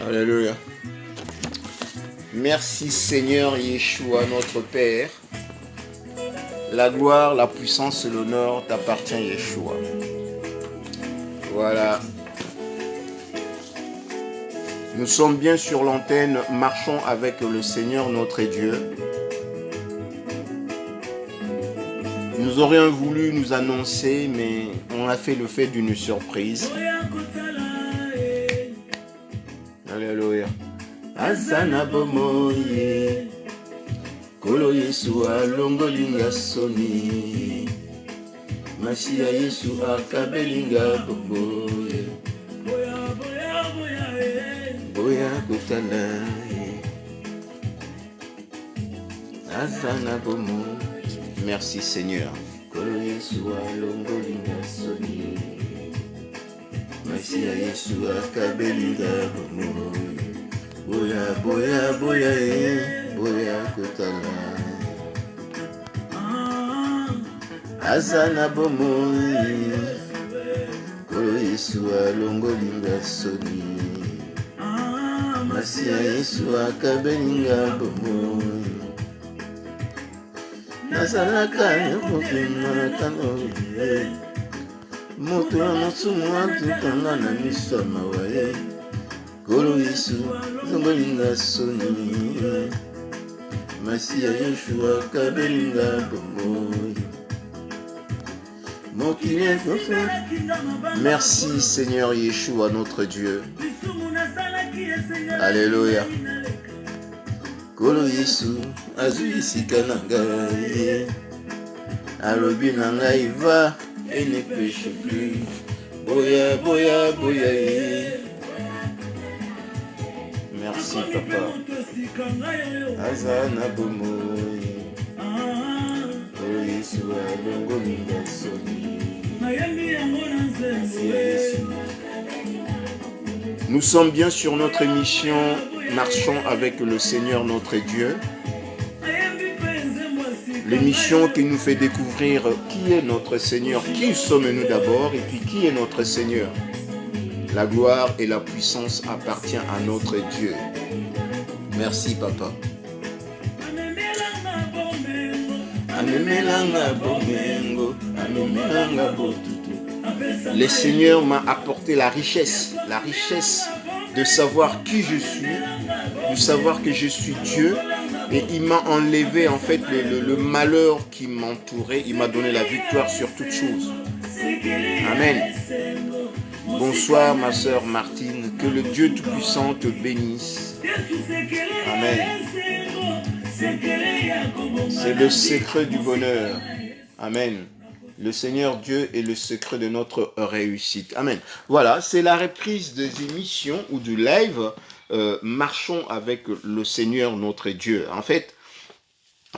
Alléluia. Merci Seigneur Yeshua, notre Père. La gloire, la puissance et l'honneur t'appartient Yeshua. Voilà. Nous sommes bien sur l'antenne, marchons avec le Seigneur notre Dieu. Nous aurions voulu nous annoncer, mais on a fait le fait d'une surprise. Alléluia. Azana bomoye Kolo Yesu alongolinga soni Masia Yesu akabelinga boboye Boya kutala Azana bomo. Merci Seigneur. Kolo Yesu alongolinga soni Masia Yesu akabelinga bomoye Boya, boya, boya, boya, kotala. Azana bomoyi, Kolo Yesu alongolinga soni. Masia Yesu akabelinga bomoyi. Nazalaka yokopima kanoye. Moto ya mosumu atukanga na miso ya mawaye. Kolo Yesu zongolinga soni Masia Yeshua kabelinga bomoyi Mokile fofe. Merci Seigneur Yeshua notre Dieu. Alléluia. Kolo Yesu azuyisika na ngai alobi na ngai va et ne péche plus. Boya boya boya Merci papa. Azana bomoyi Kolo Yesu alongolinga soni. Nous sommes bien sur notre émission Marchons avec le Seigneur notre Dieu. L'émission qui nous fait découvrir qui est notre Seigneur, qui sommes-nous d'abord et puis qui est notre Seigneur. La gloire et la puissance appartiennent à notre Dieu. Merci, Papa. Le Seigneur m'a apporté la richesse de savoir qui je suis, de savoir que je suis Dieu. Et il m'a enlevé en fait le malheur qui m'entourait. Il m'a donné la victoire sur toutes choses. Amen. Bonsoir ma sœur Martine, que le Dieu Tout-Puissant te bénisse. Amen. C'est le secret du bonheur. Amen. Le Seigneur Dieu est le secret de notre réussite. Amen. Voilà, c'est la reprise des émissions ou du live. Marchons avec le Seigneur notre Dieu. En fait,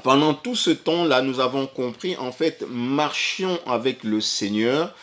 pendant tout ce temps-là, nous avons compris, en fait, marchons avec le Seigneur.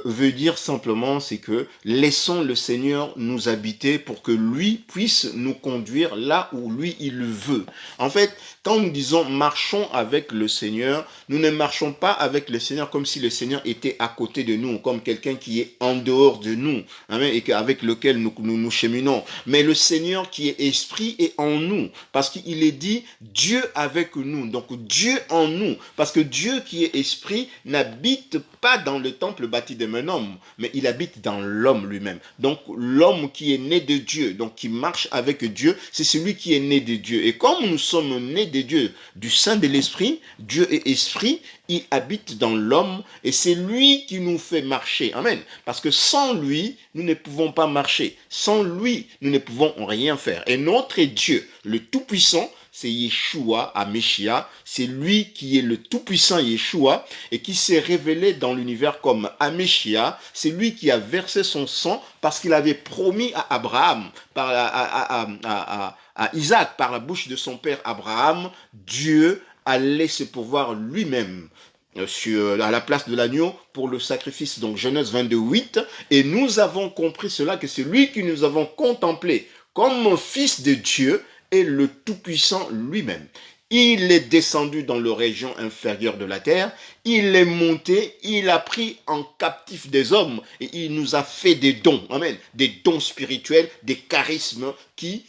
Veut dire simplement, c'est que laissons le Seigneur nous habiter pour que lui puisse nous conduire là où lui il veut. En fait, quand nous disons marchons avec le Seigneur, nous ne marchons pas avec le Seigneur comme si le Seigneur était à côté de nous, comme quelqu'un qui est en dehors de nous, amen, et avec lequel nous cheminons. Mais le Seigneur qui est esprit est en nous, parce qu'il est dit Dieu avec nous, donc Dieu en nous, parce que Dieu qui est esprit n'habite pas dans le temple bâti d'un homme, mais il habite dans l'homme lui-même. Donc l'homme qui est né de Dieu, donc qui marche avec Dieu, c'est celui qui est né de Dieu. Et comme nous sommes nés de Dieu, du sein de l'esprit, Dieu est esprit, il habite dans l'homme et c'est lui qui nous fait marcher. Amen. Parce que sans lui, nous ne pouvons pas marcher. Sans lui, nous ne pouvons rien faire. Et notre Dieu, le Tout-Puissant, c'est Yeshua, Ameshia, c'est lui qui est le tout-puissant Yeshua et qui s'est révélé dans l'univers comme Ameshia, c'est lui qui a versé son sang parce qu'il avait promis à Abraham, à Isaac, par la bouche de son père Abraham, Dieu allait se pourvoir lui-même à la place de l'agneau pour le sacrifice, donc Genèse 22:8, et nous avons compris cela, que c'est lui que nous avons contemplé comme fils de Dieu, est le Tout-Puissant lui-même. Il est descendu dans les régions inférieures de la terre, il est monté, il a pris en captif des hommes et il nous a fait des dons. Amen. Des dons spirituels, des charismes qui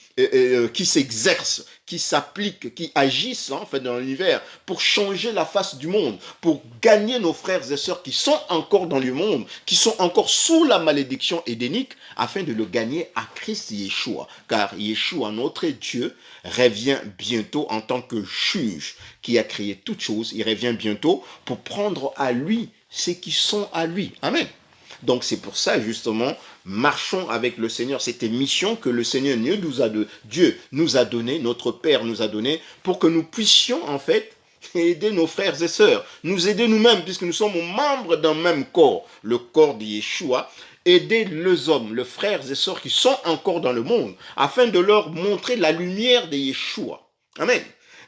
s'exercent, qui s'appliquent, qui agissent en fait dans l'univers pour changer la face du monde, pour gagner nos frères et sœurs qui sont encore dans le monde, qui sont encore sous la malédiction édénique, afin de le gagner à Christ Yeshua. Car Yeshua, notre Dieu, revient bientôt en tant que juge qui a créé toutes choses. Il revient bientôt pour prendre à lui ceux qui sont à lui. Amen. Donc c'est pour ça justement, marchons avec le Seigneur. Cette mission que le Seigneur Dieu nous a donné, notre Père nous a donné, pour que nous puissions en fait aider nos frères et sœurs, nous aider nous-mêmes, puisque nous sommes membres d'un même corps, le corps de Yeshua, aider les hommes, les frères et sœurs qui sont encore dans le monde, afin de leur montrer la lumière de Yeshua. Amen.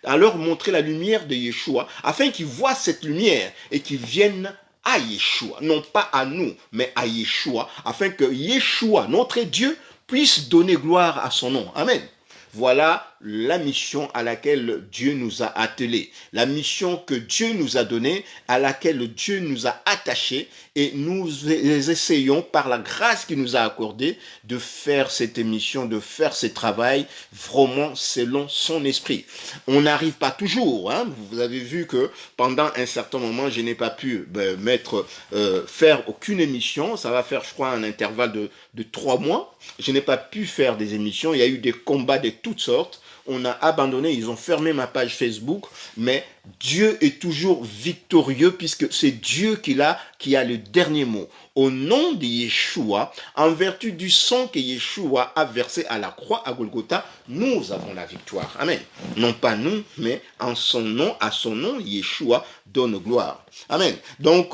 À leur montrer la lumière de Yeshua, afin qu'ils voient cette lumière et qu'ils viennent à Yeshua, non pas à nous, mais à Yeshua, afin que Yeshua, notre Dieu, puisse donner gloire à son nom. Amen. Voilà la mission à laquelle Dieu nous a attelés, la mission que Dieu nous a donnée, à laquelle Dieu nous a attachés, et nous essayons par la grâce qu'il nous a accordée de faire cette mission, de faire ce travail vraiment selon son esprit. On n'arrive pas toujours, hein. Vous avez vu que pendant un certain moment, je n'ai pas pu faire aucune émission. Ça va faire, je crois, un intervalle de 3 mois. Je n'ai pas pu faire des émissions. Il y a eu des combats de toutes sortes. On a abandonné, ils ont fermé ma page Facebook, mais Dieu est toujours victorieux puisque c'est Dieu qui a le dernier mot. Au nom de Yeshua, en vertu du sang que Yeshua a versé à la croix à Golgotha, nous avons la victoire. Amen. Non pas nous, mais en son nom, à son nom, Yeshua donne gloire. Amen. Donc,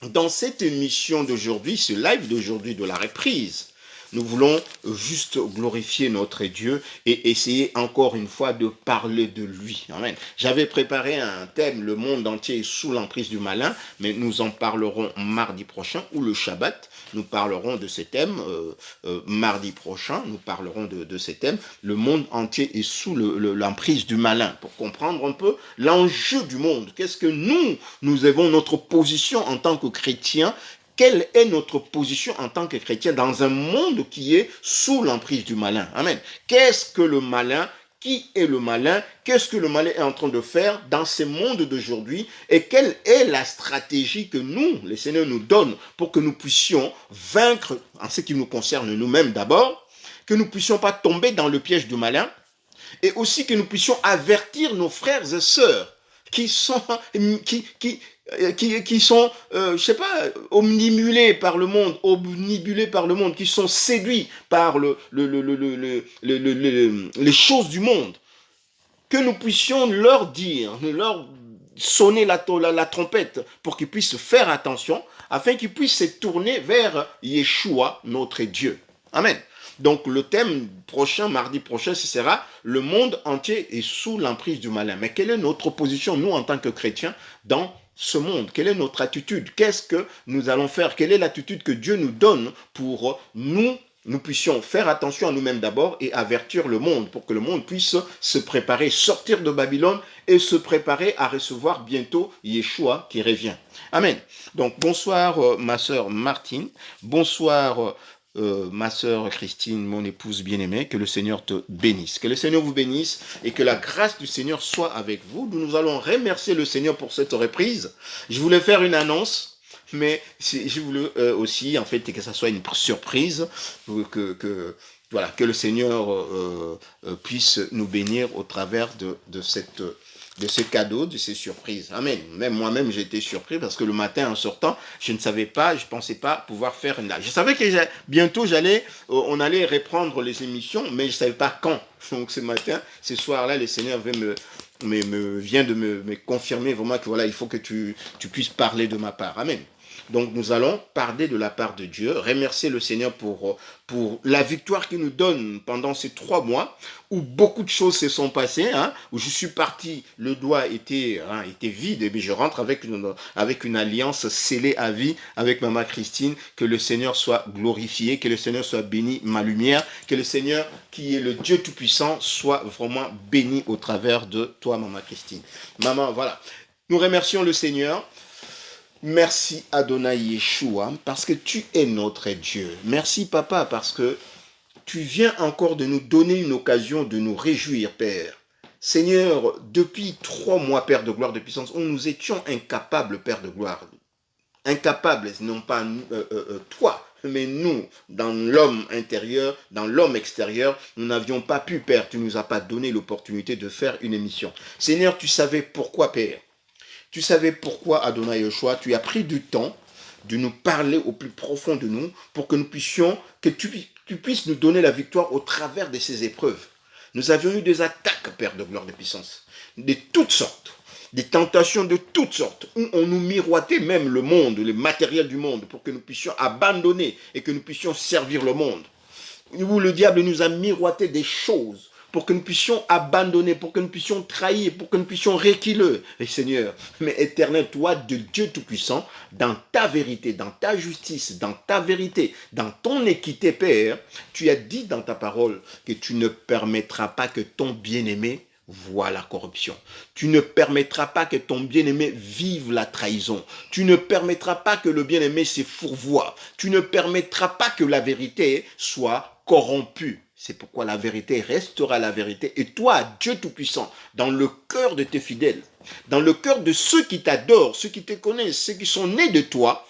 dans cette émission d'aujourd'hui, ce live d'aujourd'hui de la reprise, nous voulons juste glorifier notre Dieu et essayer encore une fois de parler de lui. Amen. J'avais préparé un thème, le monde entier est sous l'emprise du malin, mais nous en parlerons mardi prochain ou le Shabbat. Nous parlerons de ces thèmes mardi prochain. Nous parlerons de ces thèmes. Le monde entier est sous l'emprise du malin. Pour comprendre un peu l'enjeu du monde. Qu'est-ce que nous avons notre position en tant que chrétiens? Quelle est notre position en tant que chrétien dans un monde qui est sous l'emprise du malin? Amen. Qu'est-ce que le malin? Qui est le malin? Qu'est-ce que le malin est en train de faire dans ce monde d'aujourd'hui? Et quelle est la stratégie que nous, le Seigneur nous donne pour que nous puissions vaincre, en ce qui nous concerne nous-mêmes d'abord, que nous ne puissions pas tomber dans le piège du malin, et aussi que nous puissions avertir nos frères et sœurs qui sont je sais pas, omnibulés par le monde, qui sont séduits par les choses du monde, que nous puissions leur dire, leur sonner la trompette pour qu'ils puissent faire attention, afin qu'ils puissent se tourner vers Yeshua, notre Dieu. Amen. Donc le thème prochain, mardi prochain, ce sera « Le monde entier est sous l'emprise du malin ». Mais quelle est notre position, nous, en tant que chrétiens, dans ce monde? Quelle est notre attitude? Qu'est-ce que nous allons faire? Quelle est l'attitude que Dieu nous donne pour nous puissions faire attention à nous-mêmes d'abord et avertir le monde pour que le monde puisse se préparer, sortir de Babylone et se préparer à recevoir bientôt Yeshua qui revient. Amen. Donc bonsoir ma sœur Martine, bonsoir ma sœur Christine, mon épouse bien-aimée, que le Seigneur te bénisse. Que le Seigneur vous bénisse et que la grâce du Seigneur soit avec vous. Nous allons remercier le Seigneur pour cette reprise. Je voulais faire une annonce, mais je voulais aussi, en fait, que ça soit une surprise, que le Seigneur puisse nous bénir au travers de ces cadeaux, de ces surprises. Amen. Même moi-même, j'ai été surpris parce que le matin, en sortant, je ne savais pas, je ne pensais pas pouvoir faire une live. Je savais que bientôt, on allait reprendre les émissions, mais je ne savais pas quand. Donc, ce soir-là, le Seigneur vient de me confirmer vraiment que voilà, il faut que tu puisses parler de ma part. Amen. Donc nous allons parler de la part de Dieu, remercier le Seigneur pour la victoire qu'il nous donne pendant ces 3 mois où beaucoup de choses se sont passées, où je suis parti, le doigt était vide, et je rentre avec une alliance scellée à vie avec Maman Christine. Que le Seigneur soit glorifié, que le Seigneur soit béni, ma lumière, que le Seigneur qui est le Dieu Tout-Puissant soit vraiment béni au travers de toi, Maman Christine. Maman, voilà. Nous remercions le Seigneur. Merci Adonai Yeshua, parce que tu es notre Dieu. Merci Papa, parce que tu viens encore de nous donner une occasion de nous réjouir, Père. Seigneur, depuis 3 mois, Père de gloire, de puissance, nous étions incapables, Père de gloire. Incapables, non pas toi, mais nous, dans l'homme intérieur, dans l'homme extérieur, nous n'avions pas pu, Père. Tu ne nous as pas donné l'opportunité de faire une émission. Seigneur, tu savais pourquoi, Père. Tu savais pourquoi, Adonai Yeshua, tu as pris du temps de nous parler au plus profond de nous pour que nous puissions, que tu puisses nous donner la victoire au travers de ces épreuves. Nous avions eu des attaques, Père de gloire de puissance, de toutes sortes, des tentations de toutes sortes, où on nous miroitait même le monde, le matériel du monde, pour que nous puissions abandonner et que nous puissions servir le monde. Où le diable nous a miroité des choses pour que nous puissions abandonner, pour que nous puissions trahir, pour que nous puissions reculer. Et Seigneur, mais éternel, toi, de Dieu Tout-Puissant, dans ta vérité, dans ta justice, dans ta vérité, dans ton équité, Père, tu as dit dans ta parole que tu ne permettras pas que ton bien-aimé voie la corruption. Tu ne permettras pas que ton bien-aimé vive la trahison. Tu ne permettras pas que le bien-aimé se fourvoie. Tu ne permettras pas que la vérité soit corrompue. C'est pourquoi la vérité restera la vérité. Et toi, Dieu Tout-Puissant, dans le cœur de tes fidèles, dans le cœur de ceux qui t'adorent, ceux qui te connaissent, ceux qui sont nés de toi,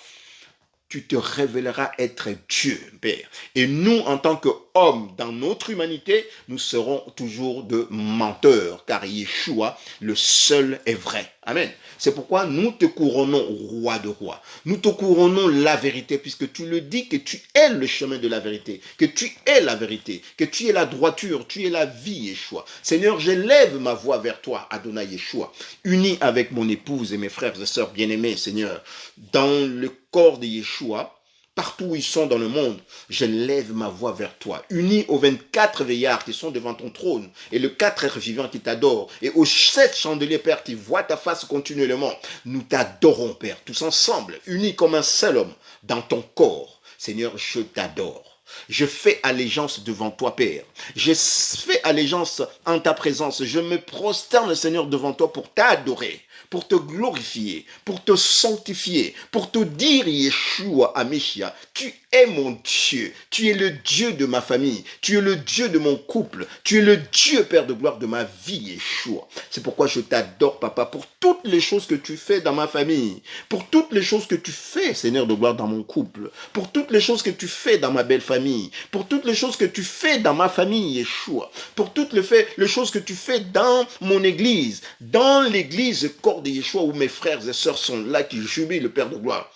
tu te révéleras être Dieu, Père. Et nous, en tant qu'hommes, dans notre humanité, nous serons toujours de menteurs, car Yeshua, le seul est vrai. Amen. C'est pourquoi nous te couronnons, roi de rois. Nous te couronnons la vérité, puisque tu le dis que tu es le chemin de la vérité, que tu es la vérité, que tu es la droiture, tu es la vie, Yeshua. Seigneur, j'élève ma voix vers toi, Adonai Yeshua, uni avec mon épouse et mes frères et sœurs bien-aimés, Seigneur, dans le corps de Yeshua, partout où ils sont dans le monde, je lève ma voix vers toi, unis aux 24 veillards qui sont devant ton trône, et le 4 êtres vivants qui t'adorent, et aux 7 chandeliers, Père, qui voient ta face continuellement. Nous t'adorons, Père, tous ensemble, unis comme un seul homme, dans ton corps. Seigneur, je t'adore. Je fais allégeance devant toi, Père. Je fais allégeance en ta présence. Je me prosterne, Seigneur, devant toi pour t'adorer, pour te glorifier, pour te sanctifier, pour te dire, Yeshua Amishia, tu es mon Dieu, tu es le Dieu de ma famille, tu es le Dieu de mon couple, tu es le Dieu, Père de gloire, de ma vie, Yeshua. C'est pourquoi je t'adore, Papa, pour toutes les choses que tu fais dans ma famille, pour toutes les choses que tu fais, Seigneur de gloire, dans mon couple, pour toutes les choses que tu fais dans ma belle famille, pour toutes les choses que tu fais dans ma famille, Yeshua, pour toutes les choses que tu fais dans mon église, dans l'église corps de Yeshua, où mes frères et sœurs sont là, qui jubilent le Père de gloire.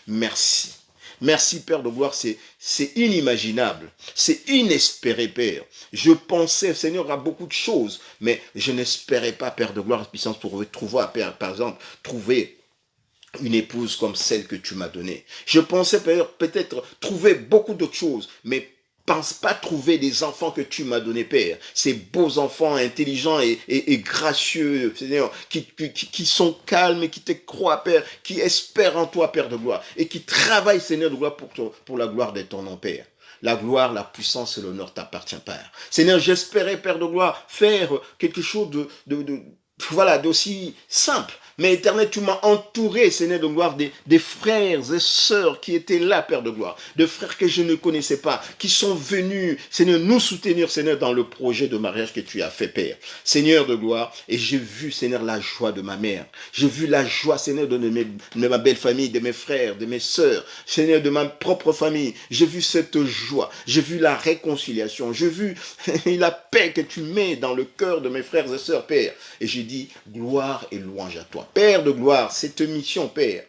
Merci. Merci, Père de gloire, c'est inimaginable, c'est inespéré, Père. Je pensais, Seigneur, à beaucoup de choses, mais je n'espérais pas, Père de gloire, puissance, pour trouver, Père, par exemple, trouver une épouse comme celle que tu m'as donnée. Je pensais peut-être trouver beaucoup d'autres choses, mais pense pas trouver des enfants que tu m'as donnés, Père. Ces beaux enfants intelligents et gracieux, Seigneur, qui sont calmes et qui te croient, Père, qui espèrent en toi, Père de gloire, et qui travaillent, Seigneur de gloire, pour la gloire de ton nom, Père. La gloire, la puissance et l'honneur t'appartiennent, Père. Seigneur, j'espérais, Père de gloire, faire quelque chose d'aussi simple. Mais éternel, tu m'as entouré, Seigneur de gloire, des frères et sœurs qui étaient là, Père de gloire. De frères que je ne connaissais pas, qui sont venus, Seigneur, nous soutenir, Seigneur, dans le projet de mariage que tu as fait, Père. Seigneur de gloire, et j'ai vu, Seigneur, la joie de ma mère. J'ai vu la joie, Seigneur, de ma belle famille, de mes frères, de mes sœurs, Seigneur, de ma propre famille. J'ai vu cette joie. J'ai vu la réconciliation. J'ai vu la paix que tu mets dans le cœur de mes frères et sœurs, Père. Et j'ai dit, gloire et louange à toi. Père de gloire, cette mission, Père,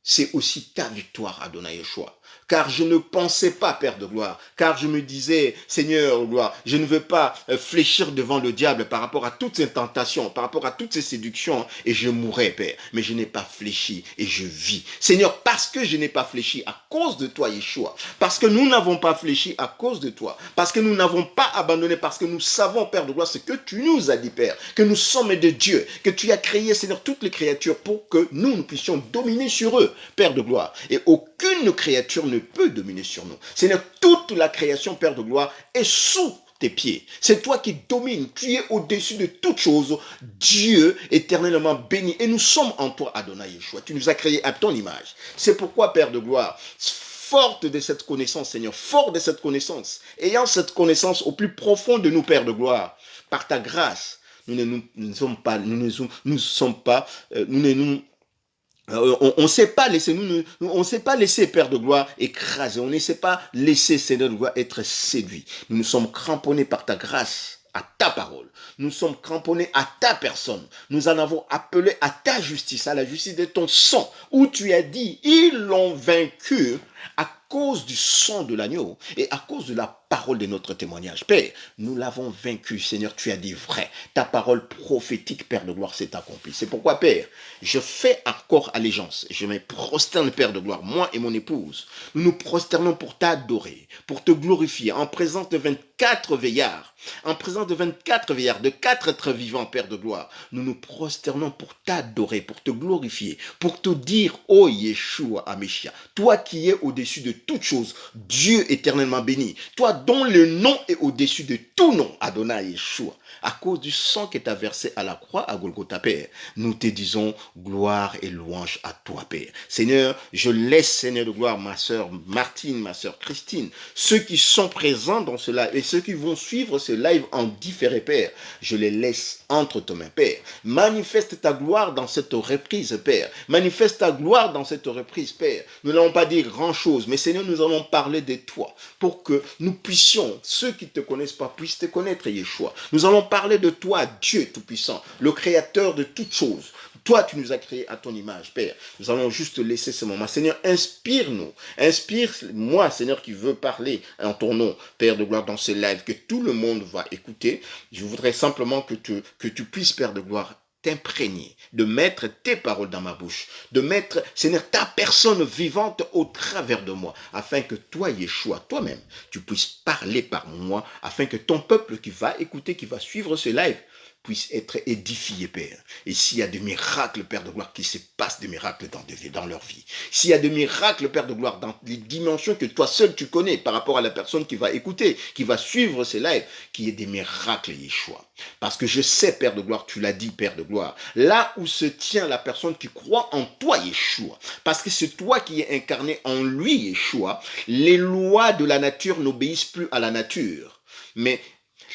c'est aussi ta victoire, Adonai Yeshua. Car je ne pensais pas, Père de gloire, car je me disais, Seigneur, gloire, je ne veux pas fléchir devant le diable par rapport à toutes ces tentations, par rapport à toutes ces séductions, et je mourrais, Père. Mais je n'ai pas fléchi et je vis. Seigneur, parce que je n'ai pas fléchi à cause de toi, Yeshua, parce que nous n'avons pas fléchi à cause de toi, parce que nous n'avons pas abandonné, parce que nous savons, Père de gloire, ce que tu nous as dit, Père, que nous sommes de Dieu, que tu as créé, Seigneur, toutes les créatures pour que nous puissions dominer sur eux, Père de gloire. Et aucune créature ne peut dominer sur nous. Seigneur, toute la création, Père de gloire, est sous tes pieds. C'est toi qui domines. Tu es au-dessus de toutes choses. Dieu éternellement béni. Et nous sommes en toi, Adonai Yeshua. Tu nous as créés à ton image. C'est pourquoi, Père de gloire, forte de cette connaissance, Seigneur, fort de cette connaissance, ayant cette connaissance au plus profond de nous, Père de gloire, par ta grâce, on ne s'est pas laissé, on s'est pas laissé, Père de gloire, écraser. On ne s'est pas laissé, Seigneur de gloire, être séduit. Nous nous sommes cramponnés par ta grâce, à ta parole. Nous sommes cramponnés à ta personne. Nous en avons appelé à ta justice, à la justice de ton sang, où tu as dit, ils l'ont vaincu à cause du sang de l'agneau et à cause de la parole de notre témoignage. Père, nous l'avons vaincu, Seigneur, tu as dit vrai. Ta parole prophétique, Père de gloire, s'est accomplie. C'est pourquoi, Père, je fais encore allégeance. Je me prosterne, Père de gloire, moi et mon épouse. Nous nous prosternons pour t'adorer, pour te glorifier, en présence de 24 veillards, de 4 êtres vivants, Père de gloire. Nous nous prosternons pour t'adorer, pour te glorifier, pour te dire, ô Yeshua Ameshia, toi qui es au-dessus de toutes choses, Dieu éternellement béni, toi dont le nom est au-dessus de tout nom, Adonai Yeshua, à cause du sang qui t'a versé à la croix à Golgotha, Père, nous te disons gloire et louange à toi, Père. Seigneur, je laisse, Seigneur de gloire, ma sœur Martine, ma sœur Christine, ceux qui sont présents dans ce live et ceux qui vont suivre ce live en différé, Père, je les laisse entre tes mains, Père. Manifeste ta gloire dans cette reprise, Père. Manifeste ta gloire dans cette reprise, Père. Nous n'allons pas dire grand-chose, mais Seigneur, nous allons parler de toi pour que nous puissions, ceux qui ne te connaissent pas, puissent te connaître, Yeshua. Nous allons parler de toi, Dieu Tout-Puissant, le Créateur de toutes choses. Toi, tu nous as créés à ton image, Père. Nous allons juste laisser ce moment. Seigneur, inspire-nous. Inspire-moi, Seigneur, qui veux parler en ton nom, Père de gloire, dans ce live, que tout le monde va écouter. Je voudrais simplement que tu puisses, Père de gloire, t'imprégner, de mettre tes paroles dans ma bouche, de mettre, Seigneur, ta personne vivante au travers de moi, afin que toi, Yeshua, toi-même, tu puisses parler par moi, afin que ton peuple qui va écouter, qui va suivre ce live, puisse être édifié, Père. Et s'il y a des miracles, Père de gloire, qui se passent des miracles dans leur vie. S'il y a des miracles, Père de gloire, dans les dimensions que toi seul tu connais par rapport à la personne qui va écouter, qui va suivre ces lives, qu'il y ait des miracles, Yeshua. Parce que je sais, Père de gloire, tu l'as dit, Père de gloire, là où se tient la personne qui croit en toi, Yeshua, parce que c'est toi qui es incarné en lui, Yeshua, les lois de la nature n'obéissent plus à la nature, mais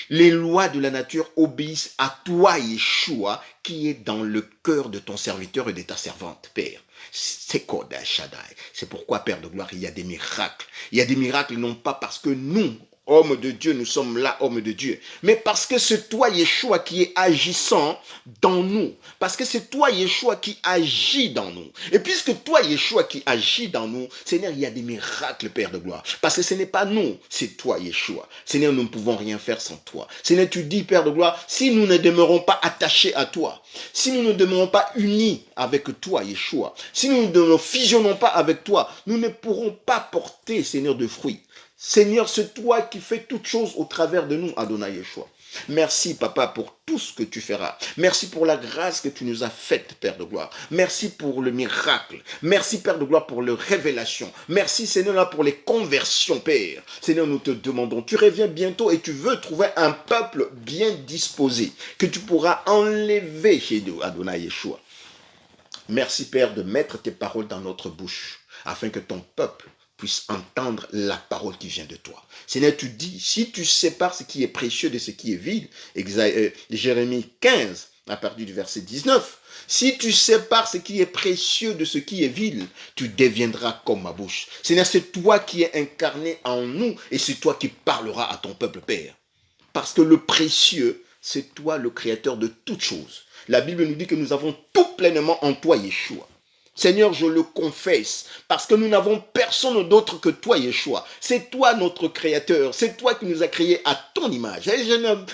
les lois de la nature obéissent à toi, Yeshua, qui est dans le cœur de ton serviteur et de ta servante, Père. C'est pourquoi, Père de gloire, il y a des miracles. Il y a des miracles non pas parce que nous, hommes de Dieu, nous sommes là, hommes de Dieu, mais parce que c'est toi, Yeshua, qui est agissant dans nous. Parce que c'est toi, Yeshua, qui agit dans nous. Et puisque toi, Yeshua, qui agit dans nous, Seigneur, il y a des miracles, Père de gloire. Parce que ce n'est pas nous, c'est toi, Yeshua. Seigneur, nous ne pouvons rien faire sans toi. Seigneur, tu dis, Père de gloire, si nous ne demeurons pas attachés à toi, si nous ne demeurons pas unis avec toi, Yeshua, si nous ne fusionnons pas avec toi, nous ne pourrons pas porter, Seigneur, de fruits. Seigneur, c'est toi qui fais toutes choses au travers de nous, Adonai Yeshua. Merci, Papa, pour tout ce que tu feras. Merci pour la grâce que tu nous as faite, Père de gloire. Merci pour le miracle. Merci, Père de gloire, pour la révélation. Merci, Seigneur, pour les conversions, Père. Seigneur, nous te demandons, tu reviens bientôt et tu veux trouver un peuple bien disposé, que tu pourras enlever chez nous, Adonai Yeshua. Merci, Père, de mettre tes paroles dans notre bouche, afin que ton peuple puisse entendre la parole qui vient de toi. Seigneur, tu dis, si tu sépares ce qui est précieux de ce qui est vide, Jérémie 15, à partir du verset 19, si tu sépares ce qui est précieux de ce qui est vil, tu deviendras comme ma bouche. Seigneur, c'est toi qui es incarné en nous et c'est toi qui parleras à ton peuple, Père. Parce que le précieux, c'est toi le créateur de toutes choses. La Bible nous dit que nous avons tout pleinement en toi, Yeshua. Seigneur, je le confesse, parce que nous n'avons personne d'autre que toi, Yeshua. C'est toi notre créateur, c'est toi qui nous as créés à ton image. Et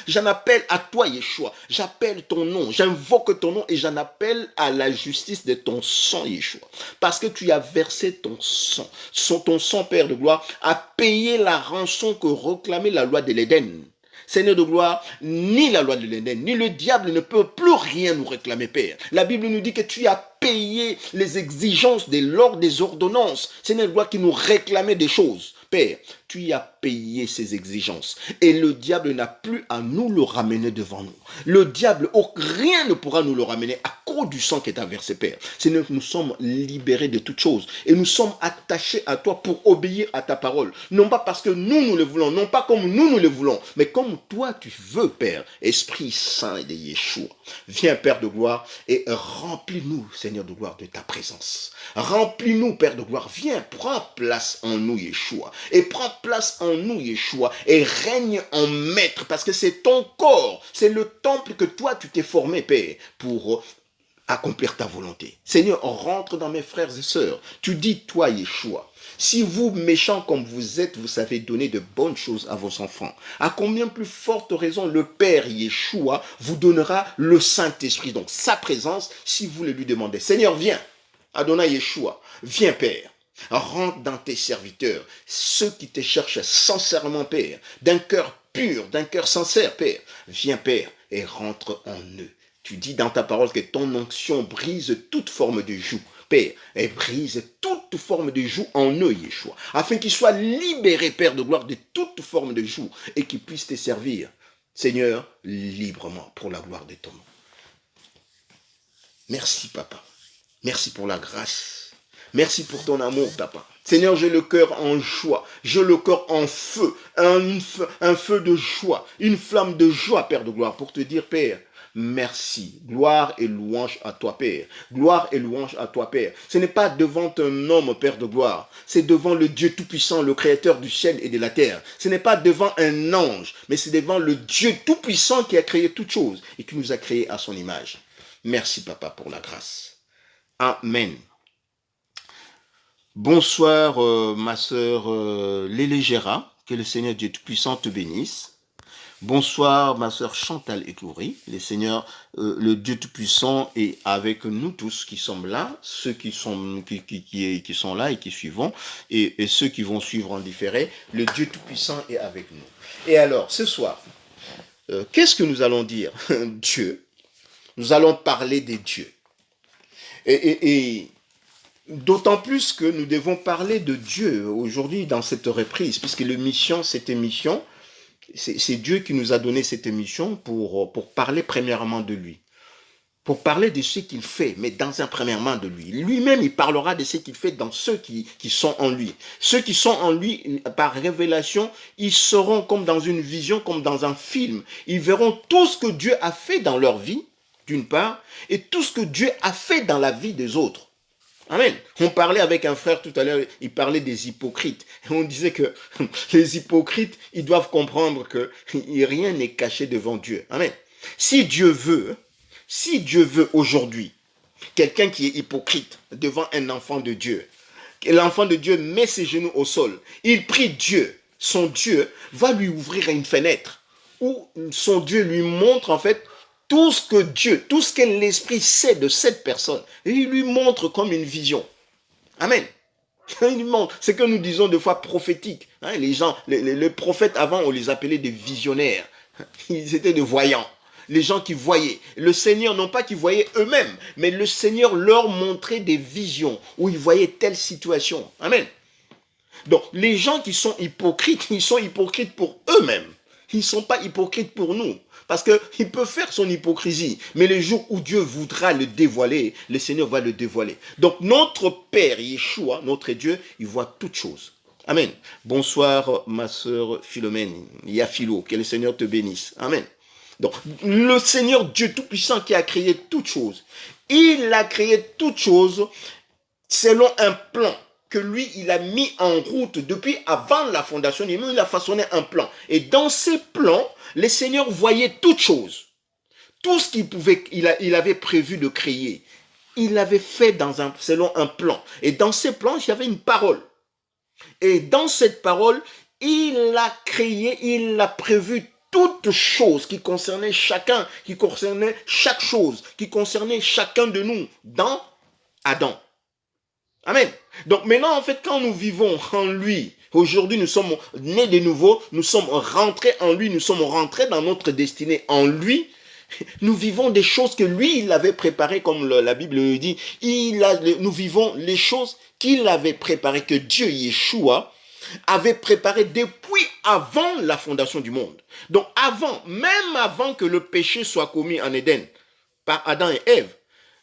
j'en appelle à toi, Yeshua. J'appelle ton nom, j'invoque ton nom et j'en appelle à la justice de ton sang, Yeshua. Parce que tu as versé ton sang, Père de gloire, a payé la rançon que réclamait la loi de l'Éden. Seigneur de gloire, ni la loi de l'Éden, ni le diable ne peut plus rien nous réclamer, Père. La Bible nous dit que tu as payé les exigences de l'ordre des ordonnances. Seigneur de gloire, qui nous réclamait des choses. Père, tu y as payé ses exigences. Et le diable n'a plus à nous le ramener devant nous. Le diable, rien ne pourra nous le ramener à cause du sang qui est versé, Père. Seigneur, nous sommes libérés de toutes choses. Et nous sommes attachés à toi pour obéir à ta parole. Non pas parce que nous le voulons, non pas comme nous le voulons, mais comme toi tu veux, Père. Esprit Saint de Yeshua. Viens, Père de gloire, et remplis-nous, Seigneur de gloire, de ta présence. Remplis-nous, Père de gloire. Viens, prends place en nous, Yeshua. Et prends place en nous, Yeshua. Et règne en maître, parce que c'est ton corps. C'est le temple que toi, tu t'es formé, Père, pour accomplir ta volonté. Seigneur, rentre dans mes frères et sœurs. Tu dis, toi, Yeshua, si vous, méchants comme vous êtes, vous savez donner de bonnes choses à vos enfants, à combien plus forte raison le Père Yeshua vous donnera le Saint-Esprit, donc sa présence, si vous le lui demandez. Seigneur, viens. Adonai Yeshua, viens, Père. Rentre dans tes serviteurs, ceux qui te cherchent sincèrement, Père, d'un cœur pur, d'un cœur sincère, Père. Viens, Père, et rentre en eux. Tu dis dans ta parole que ton onction brise toute forme de joug, Père, et brise toute forme de joug en eux, Yeshua, afin qu'ils soient libérés, Père de gloire, de toute forme de joug, et qu'ils puissent te servir, Seigneur, librement, pour la gloire de ton nom. Merci, Papa. Merci pour la grâce. Merci pour ton amour, Papa. Seigneur, j'ai le cœur en joie, j'ai le cœur en feu, un feu de joie, une flamme de joie, Père de gloire, pour te dire, Père, merci. Gloire et louange à toi, Père. Gloire et louange à toi, Père. Ce n'est pas devant un homme, Père de gloire. C'est devant le Dieu Tout-Puissant, le Créateur du ciel et de la terre. Ce n'est pas devant un ange, mais c'est devant le Dieu Tout-Puissant qui a créé toutes choses et qui nous a créés à son image. Merci, Papa, pour la grâce. Amen. Bonsoir, ma sœur Lélé Géra. Que le Seigneur Dieu Tout-Puissant te bénisse. Bonsoir, ma sœur Chantal Ecloury. Le Seigneur, le Dieu Tout-Puissant est avec nous tous qui sommes là, ceux qui sont là et qui suivons, et ceux qui vont suivre en différé. Le Dieu Tout-Puissant est avec nous. Et alors, ce soir, qu'est-ce que nous allons dire? Dieu. Nous allons parler des dieux. Et d'autant plus que nous devons parler de Dieu aujourd'hui dans cette reprise, puisque cette émission, c'est Dieu qui nous a donné cette émission pour parler premièrement de lui. Pour parler de ce qu'il fait, mais dans un premièrement de lui. Lui-même, il parlera de ce qu'il fait dans ceux qui sont en lui. Ceux qui sont en lui, par révélation, ils seront comme dans une vision, comme dans un film. Ils verront tout ce que Dieu a fait dans leur vie, d'une part, et tout ce que Dieu a fait dans la vie des autres. Amen. On parlait avec un frère tout à l'heure, il parlait des hypocrites. Et on disait que les hypocrites, ils doivent comprendre que rien n'est caché devant Dieu. Amen. Si Dieu veut aujourd'hui, quelqu'un qui est hypocrite devant un enfant de Dieu, l'enfant de Dieu met ses genoux au sol, il prie Dieu, son Dieu va lui ouvrir une fenêtre, où son Dieu lui montre en fait tout ce que l'Esprit sait de cette personne, et il lui montre comme une vision. Amen. Il lui montre, c'est que nous disons des fois prophétique. Les gens, les prophètes avant, on les appelait des visionnaires. Ils étaient des voyants. Les gens qui voyaient. Le Seigneur, non pas qu'ils voyaient eux-mêmes, mais le Seigneur leur montrait des visions où ils voyaient telle situation. Amen. Donc, les gens qui sont hypocrites, ils sont hypocrites pour eux-mêmes. Ils ne sont pas hypocrites pour nous. Parce qu'il peut faire son hypocrisie, mais le jour où Dieu voudra le dévoiler, le Seigneur va le dévoiler. Donc notre Père Yeshua, notre Dieu, il voit toutes choses. Amen. Bonsoir ma sœur Philomène, Yafilo, que le Seigneur te bénisse. Amen. Donc le Seigneur Dieu Tout-Puissant qui a créé toutes choses, il a créé toutes choses selon un plan que lui, il a mis en route depuis avant la fondation du monde. Il a façonné un plan. Et dans ces plans, le Seigneur voyait toutes choses. Tout ce il avait prévu de créer. Il l'avait fait selon un plan. Et dans ces plans, il y avait une parole. Et dans cette parole, il a créé, il a prévu toutes choses qui concernaient chacun, qui concernaient chaque chose, qui concernaient chacun de nous dans Adam. Amen. Donc maintenant, en fait, quand nous vivons en lui, aujourd'hui nous sommes nés de nouveau, nous sommes rentrés en lui, nous sommes rentrés dans notre destinée en lui, nous vivons des choses que lui, il avait préparées, comme la Bible le dit, nous vivons les choses qu'il avait préparées, que Dieu, Yeshua, avait préparé depuis avant la fondation du monde. Donc avant, même avant que le péché soit commis en Éden par Adam et Ève,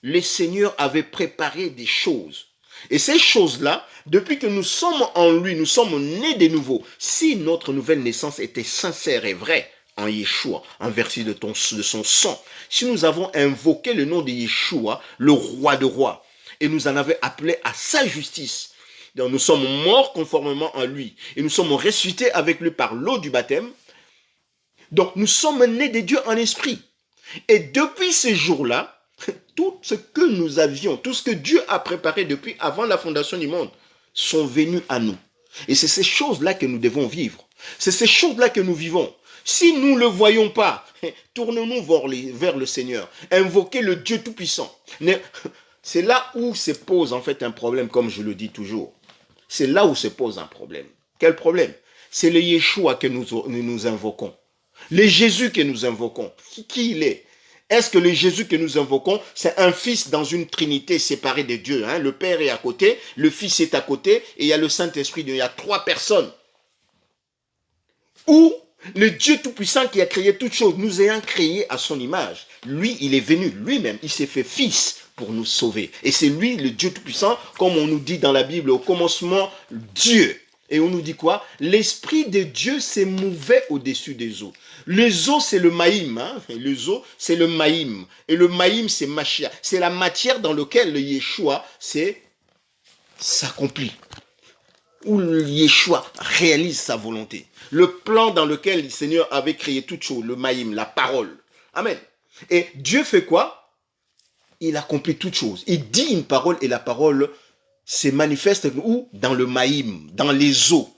le Seigneur avait préparé des choses. Et ces choses-là, depuis que nous sommes en lui, nous sommes nés de nouveau. Si notre nouvelle naissance était sincère et vraie en Yeshua, en vertu de son sang, si nous avons invoqué le nom de Yeshua, le roi de rois, et nous en avons appelé à sa justice, donc nous sommes morts conformément à lui, et nous sommes ressuscités avec lui par l'eau du baptême, donc nous sommes nés de Dieu en esprit. Et depuis ce jour-là, tout ce que nous avions, tout ce que Dieu a préparé depuis avant la fondation du monde, sont venus à nous. Et c'est ces choses-là que nous devons vivre. C'est ces choses-là que nous vivons. Si nous ne le voyons pas, tournons-nous vers le Seigneur. Invoquez le Dieu Tout-Puissant. C'est là où se pose en fait un problème, comme je le dis toujours. C'est là où se pose un problème. Quel problème? C'est le Yeshua que nous invoquons. Le Jésus que nous invoquons. Qui il est? Est-ce que le Jésus que nous invoquons, c'est un fils dans une trinité séparée de Dieu, hein? Le Père est à côté, le Fils est à côté, et il y a le Saint-Esprit, il y a 3 personnes. Ou le Dieu Tout-Puissant qui a créé toutes choses, nous ayant créés à son image. Lui, il est venu lui-même, il s'est fait fils pour nous sauver. Et c'est lui, le Dieu Tout-Puissant, comme on nous dit dans la Bible, au commencement, Dieu. Et on nous dit quoi? L'Esprit de Dieu s'est mouvé au-dessus des eaux. Les eaux, c'est le maïm. Hein? Les eaux, c'est le maïm. Et le maïm, c'est Mashiach. C'est la matière dans laquelle le Yeshua s'accomplit. Où le Yeshua réalise sa volonté. Le plan dans lequel le Seigneur avait créé toutes choses, le maïm, la parole. Amen. Et Dieu fait quoi? Il accomplit toutes choses. Il dit une parole et la parole se manifeste où? Dans le maïm, dans les eaux.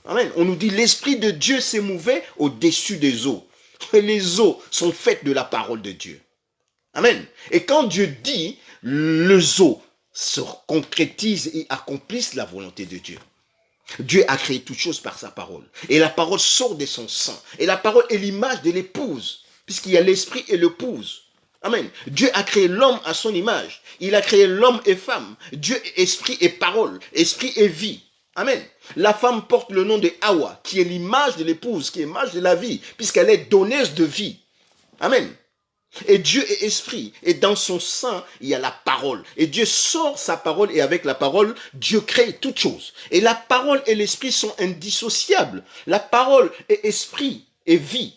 Amen. On nous dit l'Esprit de Dieu s'est mouvé au-dessus des eaux. Et les eaux sont faites de la parole de Dieu. Amen. Et quand Dieu dit, les eaux se concrétisent et accomplissent la volonté de Dieu. Dieu a créé toutes choses par sa parole. Et la parole sort de son sang. Et la parole est l'image de l'épouse, puisqu'il y a l'esprit et l'épouse. Amen. Dieu a créé l'homme à son image. Il a créé l'homme et femme. Dieu est esprit et parole. Esprit et vie. Amen. La femme porte le nom de Hawa, qui est l'image de l'épouse, qui est l'image de la vie, puisqu'elle est donneuse de vie. Amen. Et Dieu est esprit. Et dans son sein, il y a la parole. Et Dieu sort sa parole et avec la parole, Dieu crée toutes choses. Et la parole et l'esprit sont indissociables. La parole est esprit et vie.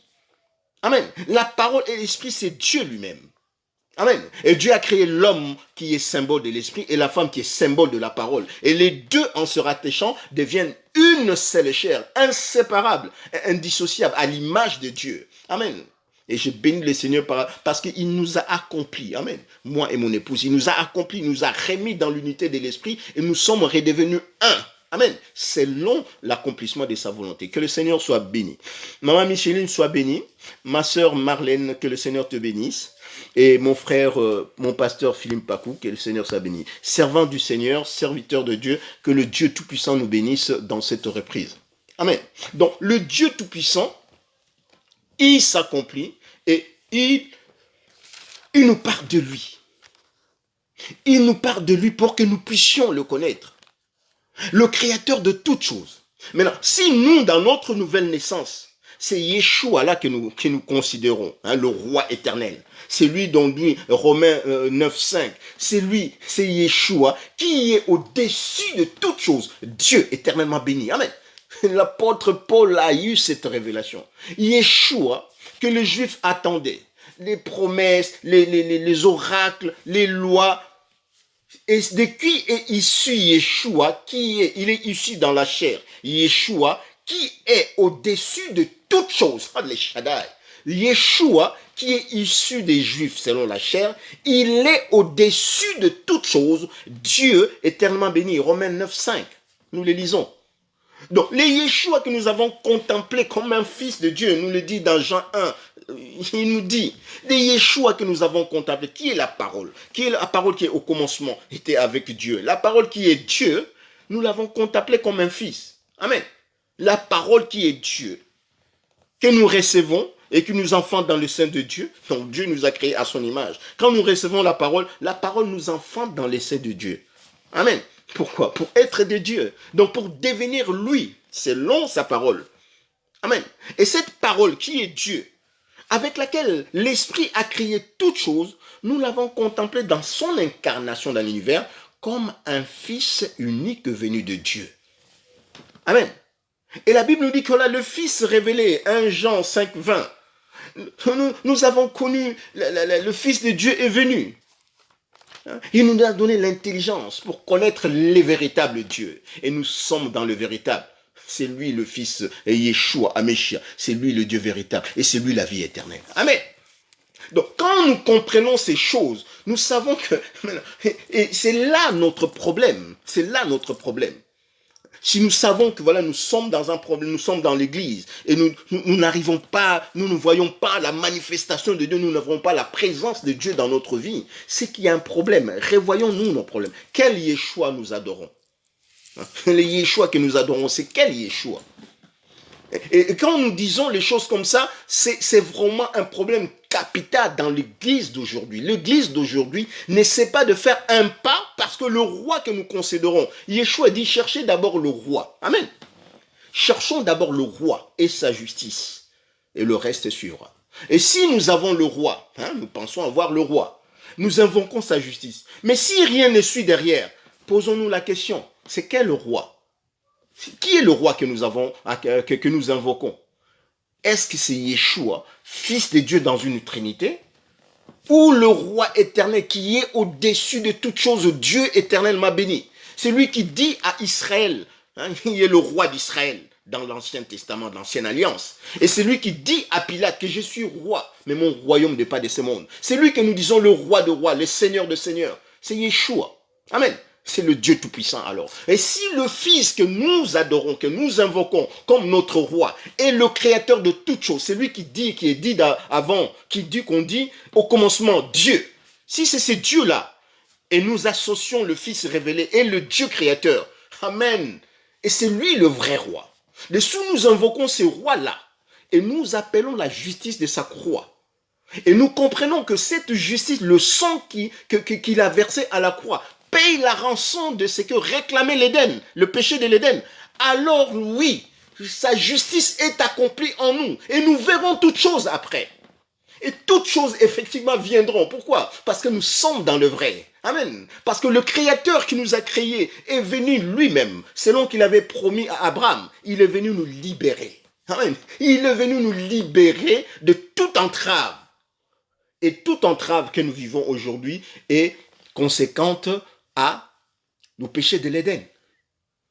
Amen. La parole et l'esprit, c'est Dieu lui-même. Amen. Et Dieu a créé l'homme qui est symbole de l'esprit et la femme qui est symbole de la parole. Et les deux, en se rattachant, deviennent une seule chair, inséparable, indissociable, à l'image de Dieu. Amen. Et je bénis le Seigneur parce qu'il nous a accomplis. Amen. Moi et mon épouse, il nous a accomplis, il nous a remis dans l'unité de l'esprit et nous sommes redevenus un. Amen. Selon l'accomplissement de sa volonté. Que le Seigneur soit béni. Maman Micheline soit bénie. Ma sœur Marlène, que le Seigneur te bénisse. Et mon frère, mon pasteur Philippe Pakou, que le Seigneur soit béni. Servant du Seigneur, serviteur de Dieu, que le Dieu Tout-Puissant nous bénisse dans cette reprise. Amen. Donc, le Dieu Tout-Puissant, il s'accomplit et il nous parle de lui. Il nous parle de lui pour que nous puissions le connaître. Le créateur de toutes choses. Maintenant, si nous, dans notre nouvelle naissance, c'est Yeshua là que nous considérons, hein, le roi éternel. C'est lui dont dit Romains 9,5. C'est lui, c'est Yeshua qui est au-dessus de toutes choses. Dieu éternellement béni. Amen. L'apôtre Paul a eu cette révélation. Yeshua, que les Juifs attendaient. Les promesses, les oracles, les lois. Et de qui est issu Yeshua? Il est issu dans la chair. Yeshua, qui est au-dessus de toutes choses. Les Shaddai. Yeshua, qui est issu des Juifs selon la chair, il est au-dessus de toutes choses. Dieu éternellement béni. Romains 9,5. Nous les lisons. Donc, les Yeshua que nous avons contemplés comme un fils de Dieu, nous le dit dans Jean 1, il nous dit, les Yeshua que nous avons contemplés, qui est la parole? Qui est la parole qui est au commencement, était avec Dieu? La parole qui est Dieu, nous l'avons contemplé comme un fils. Amen. La parole qui est Dieu, que nous recevons et que nous enfante dans le sein de Dieu. Donc, Dieu nous a créés à son image. Quand nous recevons la parole nous enfante dans le sein de Dieu. Amen. Pourquoi? Pour être de Dieu. Donc pour devenir lui, selon sa parole. Amen. Et cette parole qui est Dieu, avec laquelle l'Esprit a créé toutes choses, nous l'avons contemplé dans son incarnation dans l'univers comme un Fils unique venu de Dieu. Amen. Et la Bible nous dit que là, le Fils révélé, 1 Jean 5, 20, nous avons connu, le Fils de Dieu est venu. Il nous a donné l'intelligence pour connaître les véritables dieux. Et nous sommes dans le véritable. C'est lui le Fils Yeshua, Ameshia. C'est lui le Dieu véritable. Et c'est lui la vie éternelle. Amen. Donc quand nous comprenons ces choses, nous savons que... Et c'est là notre problème. C'est là notre problème. Si nous savons que voilà, nous sommes dans un problème, nous sommes dans l'église et nous n'arrivons pas, nous ne voyons pas la manifestation de Dieu, nous n'avons pas la présence de Dieu dans notre vie, c'est qu'il y a un problème. Revoyons-nous nos problèmes. Quel Yeshua nous adorons? Le Yeshua que nous adorons, c'est quel Yeshua? Et quand nous disons les choses comme ça, c'est vraiment un problème capital dans l'église d'aujourd'hui. L'église d'aujourd'hui n'essaie pas de faire un pas parce que le roi que nous considérons, Yeshua dit cherchez d'abord le roi. Amen. Cherchons d'abord le roi et sa justice et le reste suivra. Et si nous avons le roi, nous pensons avoir le roi, nous invoquons sa justice. Mais si rien ne suit derrière, posons-nous la question, c'est quel roi? Qui est le roi que nous avons, que nous invoquons? Est-ce que c'est Yeshua, Fils de Dieu dans une trinité? Ou le roi éternel qui est au-dessus de toutes choses, Dieu éternel m'a béni? C'est lui qui dit à Israël, il est le roi d'Israël dans l'Ancien Testament, dans l'Ancienne Alliance. Et c'est lui qui dit à Pilate que je suis roi, mais mon royaume n'est pas de ce monde. C'est lui que nous disons le roi de rois, le seigneur de seigneurs. C'est Yeshua. Amen. C'est le Dieu Tout-Puissant alors. Et si le Fils que nous adorons, que nous invoquons comme notre roi, est le créateur de toutes choses, c'est lui qui est dit avant, qu'on dit au commencement Dieu. Si c'est ce Dieu-là, et nous associons le Fils révélé et le Dieu créateur, amen. Et c'est lui le vrai roi. Dessous nous invoquons ce roi-là, et nous appelons la justice de sa croix. Et nous comprenons que cette justice, le sang qu'il a versé à la croix, paye la rançon de ce que réclamait l'Éden, le péché de l'Éden. Alors oui, sa justice est accomplie en nous. Et nous verrons toutes choses après. Et toutes choses effectivement viendront. Pourquoi? Parce que nous sommes dans le vrai. Amen. Parce que le Créateur qui nous a créés est venu lui-même, selon qu'il avait promis à Abraham. Il est venu nous libérer. Amen. Il est venu nous libérer de toute entrave. Et toute entrave que nous vivons aujourd'hui est conséquente à nos péchés de l'Éden.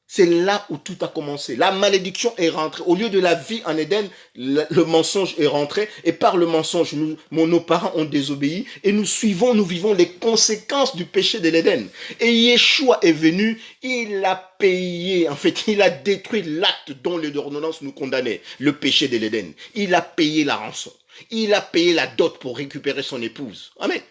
C'est là où tout a commencé. La malédiction est rentrée. Au lieu de la vie en Éden, le mensonge est rentré. Et par le mensonge, nos parents ont désobéi. Et nous vivons les conséquences du péché de l'Éden. Et Yeshua est venu, il a payé. En fait, il a détruit l'acte dont l'ordonnance nous condamnait. Le péché de l'Éden. Il a payé la rançon. Il a payé la dot pour récupérer son épouse. Amen.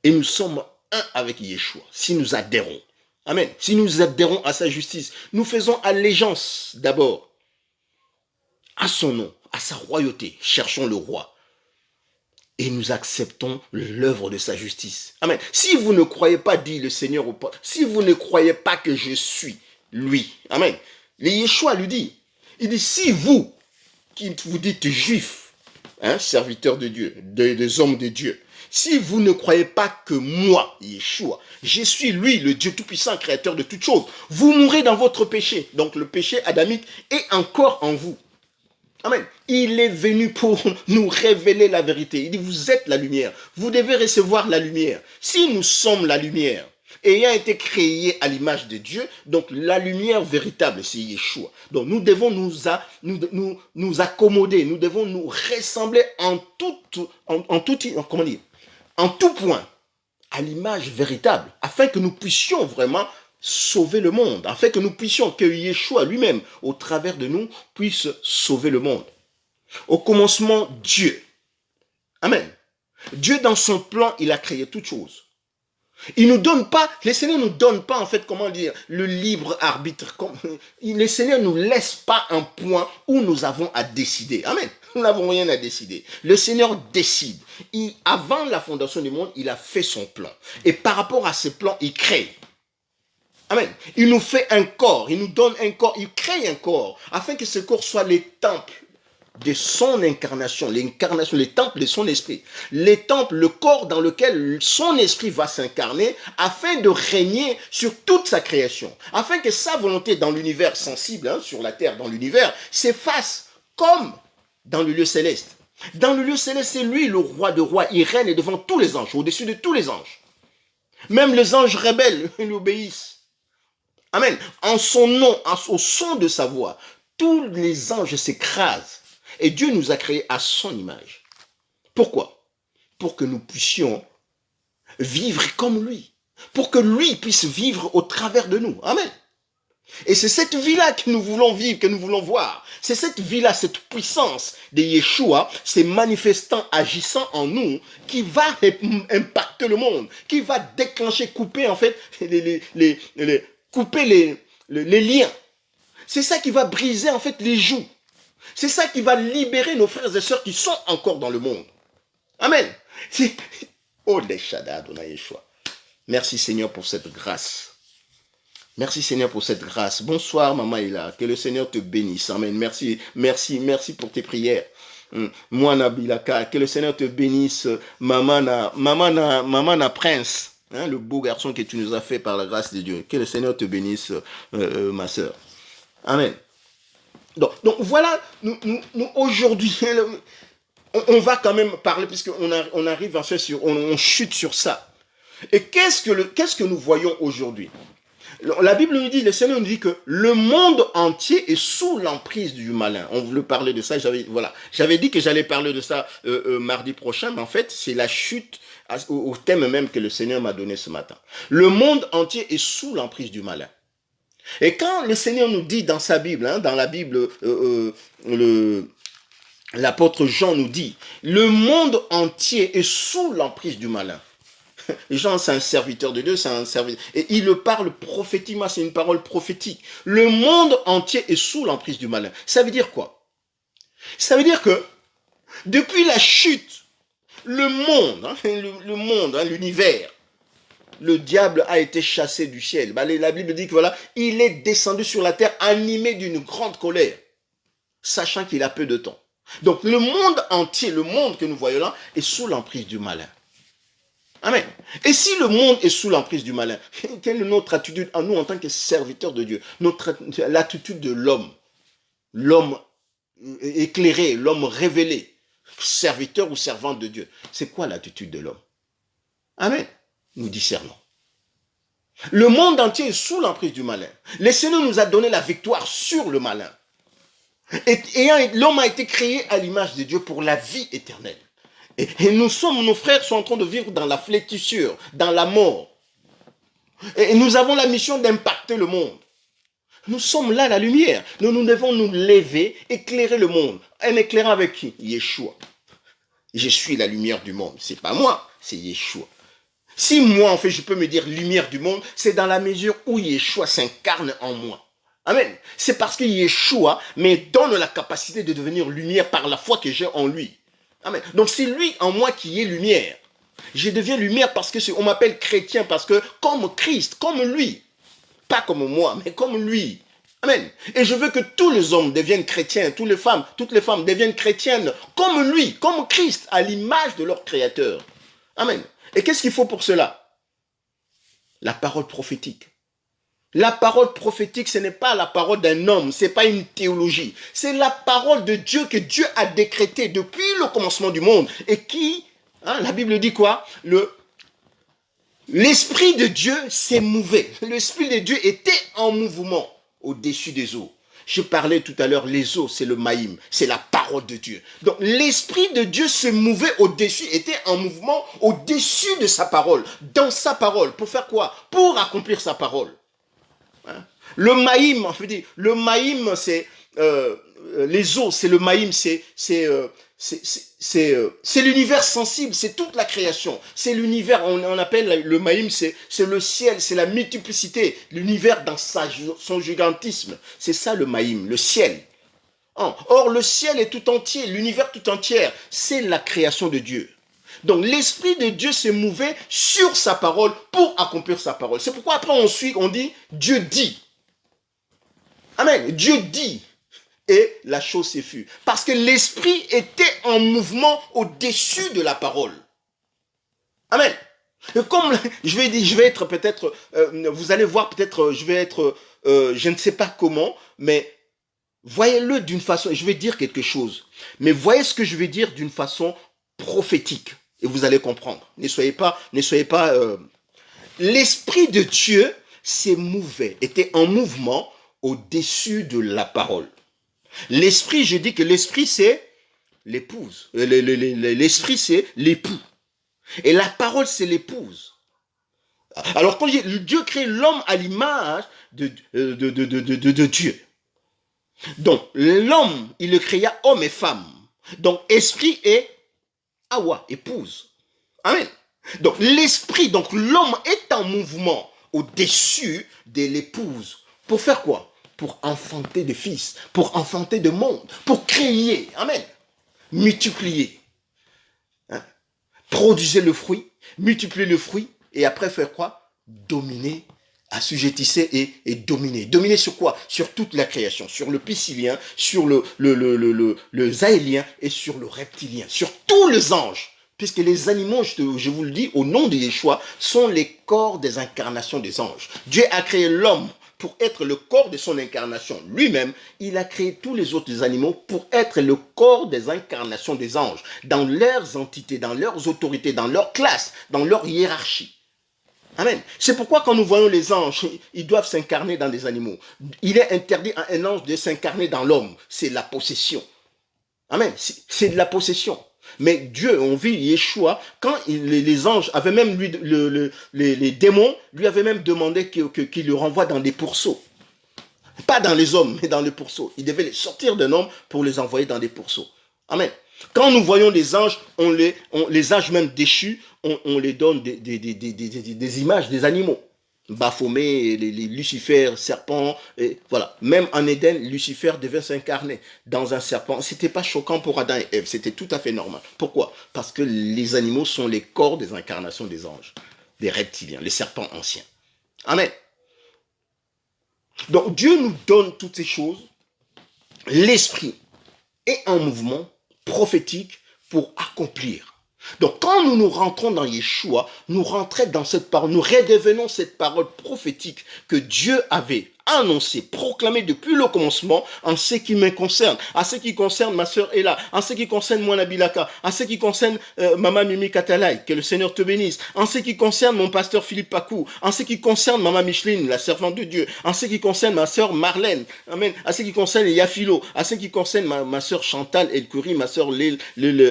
Et nous sommes un avec Yeshua, si nous adhérons. Amen. Si nous adhérons à sa justice, nous faisons allégeance d'abord à son nom, à sa royauté. Cherchons le roi. Et nous acceptons l'œuvre de sa justice. Amen. Si vous ne croyez pas, dit le Seigneur, si vous ne croyez pas que je suis lui. Amen. Le Yeshua lui dit, il dit, si vous, qui vous dites juifs, serviteurs de Dieu, des hommes de Dieu, si vous ne croyez pas que moi, Yeshua, je suis lui, le Dieu Tout-Puissant, créateur de toutes choses, vous mourrez dans votre péché. Donc le péché adamique est encore en vous. Amen. Il est venu pour nous révéler la vérité. Il dit, vous êtes la lumière. Vous devez recevoir la lumière. Si nous sommes la lumière, ayant été créés à l'image de Dieu, donc la lumière véritable, c'est Yeshua. Donc nous devons nous accommoder, nous devons nous ressembler en tout point à l'image véritable, afin que nous puissions vraiment sauver le monde, afin que nous puissions, que Yeshua lui-même, au travers de nous, puisse sauver le monde. Au commencement, Dieu. Amen. Dieu, dans son plan, il a créé toutes choses. Il nous donne pas, le Seigneur nous donne pas, en fait, comment dire, le libre arbitre. Le Seigneur nous laisse pas un point où nous avons à décider. Amen. Nous n'avons rien à décider. Le Seigneur décide. Avant la fondation du monde, il a fait son plan. Et par rapport à ce plan, il crée. Amen. Il nous fait un corps, il nous donne un corps, il crée un corps, afin que ce corps soit les temples de son incarnation, l'incarnation, les temples de son esprit. Les temples, le corps dans lequel son esprit va s'incarner afin de régner sur toute sa création. Afin que sa volonté dans l'univers sensible, sur la terre, dans l'univers, s'efface comme dans le lieu céleste. Dans le lieu céleste, c'est lui le roi de rois. Il règne devant tous les anges, au-dessus de tous les anges. Même les anges rebelles lui obéissent. Amen. En son nom, au son de sa voix, tous les anges s'écrasent. Et Dieu nous a créés à son image. Pourquoi? Pour que nous puissions vivre comme lui. Pour que lui puisse vivre au travers de nous. Amen. Et c'est cette vie-là que nous voulons vivre, que nous voulons voir. C'est cette vie-là, cette puissance de Yeshua, ces manifestants agissant en nous, qui va impacter le monde, qui va déclencher, couper en fait, couper les liens. C'est ça qui va briser en fait les joues. C'est ça qui va libérer nos frères et sœurs qui sont encore dans le monde. Amen. Oh, les Shaddai, Adonai Yeshua. Merci Seigneur pour cette grâce. Merci Seigneur pour cette grâce. Bonsoir Maman Ila. Que le Seigneur te bénisse. Amen. Merci, merci, merci pour tes prières. Moi Nabilaka. Que le Seigneur te bénisse. Maman na Prince. Le beau garçon que tu nous as fait par la grâce de Dieu. Que le Seigneur te bénisse, ma sœur. Amen. Donc voilà, nous aujourd'hui, on va quand même parler, puisqu'on arrive en fait on chute sur ça. Et qu'est-ce que nous voyons aujourd'hui? La Bible nous dit, le Seigneur nous dit que le monde entier est sous l'emprise du malin. On voulait parler de ça, j'avais dit que j'allais parler de ça mardi prochain, mais en fait, c'est la chute au thème même que le Seigneur m'a donné ce matin. Le monde entier est sous l'emprise du malin. Et quand le Seigneur nous dit dans sa Bible, dans la Bible, l'apôtre Jean nous dit, le monde entier est sous l'emprise du malin. Jean, c'est un serviteur de Dieu, et il le parle prophétiquement, c'est une parole prophétique. Le monde entier est sous l'emprise du malin. Ça veut dire quoi? Ça veut dire que depuis la chute, le monde, l'univers, le diable a été chassé du ciel. La Bible dit que voilà, il est descendu sur la terre animé d'une grande colère, sachant qu'il a peu de temps. Donc le monde entier, le monde que nous voyons là, est sous l'emprise du malin. Amen. Et si le monde est sous l'emprise du malin, quelle est notre attitude à nous en tant que serviteurs de Dieu? L'attitude de l'homme éclairé, l'homme révélé, serviteur ou servante de Dieu. C'est quoi l'attitude de l'homme? Amen. Nous discernons. Le monde entier est sous l'emprise du malin. Le Seigneur nous a donné la victoire sur le malin. Et l'homme a été créé à l'image de Dieu pour la vie éternelle. Et nos frères sont en train de vivre dans la flétrissure, dans la mort. Et nous avons la mission d'impacter le monde. Nous sommes là, la lumière. Nous devons nous lever, éclairer le monde. Un éclairant avec qui? Yeshua. Je suis la lumière du monde. C'est pas moi, c'est Yeshua. Si moi, en fait, je peux me dire lumière du monde, c'est dans la mesure où Yeshua s'incarne en moi. Amen. C'est parce que Yeshua me donne la capacité de devenir lumière par la foi que j'ai en lui. Amen. Donc c'est lui en moi qui est lumière. Je deviens lumière parce que on m'appelle chrétien, parce que comme Christ, comme lui. Pas comme moi, mais comme lui. Amen. Et je veux que tous les hommes deviennent chrétiens, toutes les femmes deviennent chrétiennes comme lui, comme Christ, à l'image de leur Créateur. Amen. Et qu'est-ce qu'il faut pour cela? La parole prophétique. La parole prophétique, ce n'est pas la parole d'un homme, ce n'est pas une théologie. C'est la parole de Dieu que Dieu a décrétée depuis le commencement du monde. Et qui, la Bible dit quoi? L'Esprit de Dieu s'est mouvé. L'Esprit de Dieu était en mouvement au-dessus des eaux. Je parlais tout à l'heure, les eaux, c'est le maïm, c'est la parole de Dieu. Donc l'Esprit de Dieu se mouvait au-dessus, était en mouvement au-dessus de sa parole, dans sa parole. Pour faire quoi? Pour accomplir sa parole. Le maïm, on veut dire, le maïm, c'est les eaux, c'est le maïm, c'est l'univers sensible, c'est toute la création. C'est l'univers, on appelle le maïm, c'est le ciel, c'est la multiplicité, l'univers dans son gigantisme. C'est ça le maïm, le ciel. Or, le ciel est tout entier, l'univers tout entier, c'est la création de Dieu. Donc l'Esprit de Dieu s'est mouvé sur sa parole pour accomplir sa parole. C'est pourquoi après on dit Dieu dit. Amen. Dieu dit. Et la chose s'est fut. Parce que l'Esprit était en mouvement au-dessus de la parole. Amen. Et comme je vais être peut-être, vous allez voir peut-être, je vais être, je ne sais pas comment, mais voyez-le d'une façon, je vais dire quelque chose, mais voyez ce que je vais dire d'une façon prophétique, et vous allez comprendre. Ne soyez pas, l'Esprit de Dieu s'est mouvé, était en mouvement au-dessus de la parole. L'Esprit, je dis que l'Esprit c'est l'épouse, l'Esprit c'est l'époux. Et la parole, c'est l'épouse. Alors, quand Dieu crée l'homme à l'image de Dieu. Donc, l'homme, il le créa homme et femme. Donc, esprit et Hawa, épouse. Amen. Donc, l'esprit, donc l'homme est en mouvement au-dessus de l'épouse. Pour faire quoi? Pour enfanter des fils, pour enfanter de monde, pour créer. Amen. Multiplier. Produisez le fruit, multipliez le fruit, et après faire quoi? Dominer, assujettissez et dominer. Dominer sur quoi? Sur toute la création, sur le piscilien, sur le zaélien et sur le reptilien, sur tous les anges. Puisque les animaux, je vous le dis, au nom de Yeshua, sont les corps des incarnations des anges. Dieu a créé l'homme pour être le corps de son incarnation lui-même. Il a créé tous les autres animaux pour être le corps des incarnations des anges, dans leurs entités, dans leurs autorités, dans leur classe, dans leur hiérarchie. Amen. C'est pourquoi quand nous voyons les anges, ils doivent s'incarner dans des animaux. Il est interdit à un ange de s'incarner dans l'homme. C'est la possession. Amen. C'est de la possession. Mais Dieu, on vit Yeshua, quand les anges avaient même les démons, lui avaient même demandé qu'il le renvoie dans des pourceaux. Pas dans les hommes, mais dans les pourceaux. Il devait les sortir d'un homme pour les envoyer dans des pourceaux. Amen. Quand nous voyons les anges, les anges même déchus, on les donne des images des animaux. Baphomet, les Lucifer, serpents, et voilà. Même en Éden, Lucifer devait s'incarner dans un serpent. C'était pas choquant pour Adam et Ève, c'était tout à fait normal. Pourquoi? Parce que les animaux sont les corps des incarnations des anges, des reptiliens, les serpents anciens. Amen. Donc Dieu nous donne toutes ces choses. L'esprit est en mouvement prophétique pour accomplir. Donc quand nous rentrons dans Yeshua, nous rentrons dans cette parole, nous redevenons cette parole prophétique que Dieu avait annoncée, proclamée depuis le commencement en ce qui me concerne, en ce qui concerne ma sœur Ella, en ce qui concerne moi Nabilaka, en ce qui concerne Maman Mimi Katalai, que le Seigneur te bénisse, en ce qui concerne mon pasteur Philippe Pakou, en ce qui concerne Maman Micheline, la servante de Dieu, en ce qui concerne ma sœur Marlène, amen, en ce qui concerne Yafilo, en ce qui concerne ma sœur Chantal Elkouri, ma sœur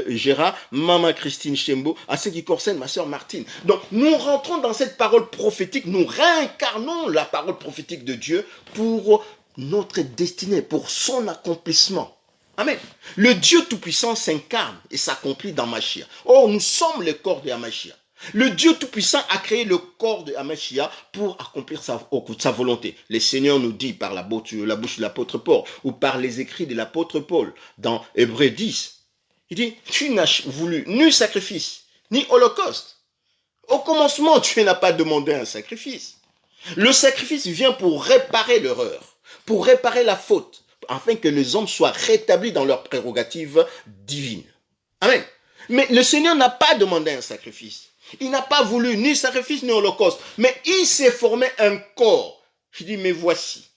Gérard, Maman Christine Chembo, en ce qui concerne ma sœur Martine. Donc nous rentrons dans cette parole prophétique, nous réincarnons la parole prophétique de Dieu pour notre destinée, pour son accomplissement. Amen. Le Dieu Tout-Puissant s'incarne et s'accomplit dans Mashiach. Or, nous sommes le corps de Mashiach. Le Dieu Tout-Puissant a créé le corps de Mashiach pour accomplir sa volonté. Le Seigneur nous dit par la bouche de l'apôtre Paul ou par les écrits de l'apôtre Paul dans Hébreux 10. Il dit, tu n'as voulu ni sacrifice, ni holocauste. Au commencement, tu n'as pas demandé un sacrifice. Le sacrifice vient pour réparer l'erreur, pour réparer la faute, afin que les hommes soient rétablis dans leurs prérogatives divines. Amen. Mais le Seigneur n'a pas demandé un sacrifice. Il n'a pas voulu ni sacrifice ni holocauste, mais il s'est formé un corps. Je dis, mais voici.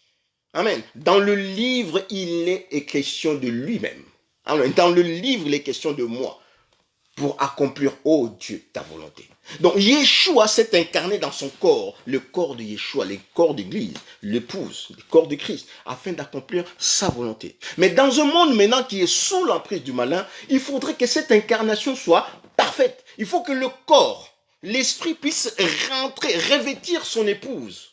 Amen. Dans le livre, il est question de lui-même. Amen. Dans le livre, il est question de moi. Pour accomplir, oh Dieu, ta volonté. Donc Yeshua s'est incarné dans son corps, le corps de Yeshua, le corps d'église, l'épouse, le corps de Christ, afin d'accomplir sa volonté. Mais dans un monde maintenant qui est sous l'emprise du malin, il faudrait que cette incarnation soit parfaite. Il faut que le corps, l'esprit puisse rentrer, revêtir son épouse.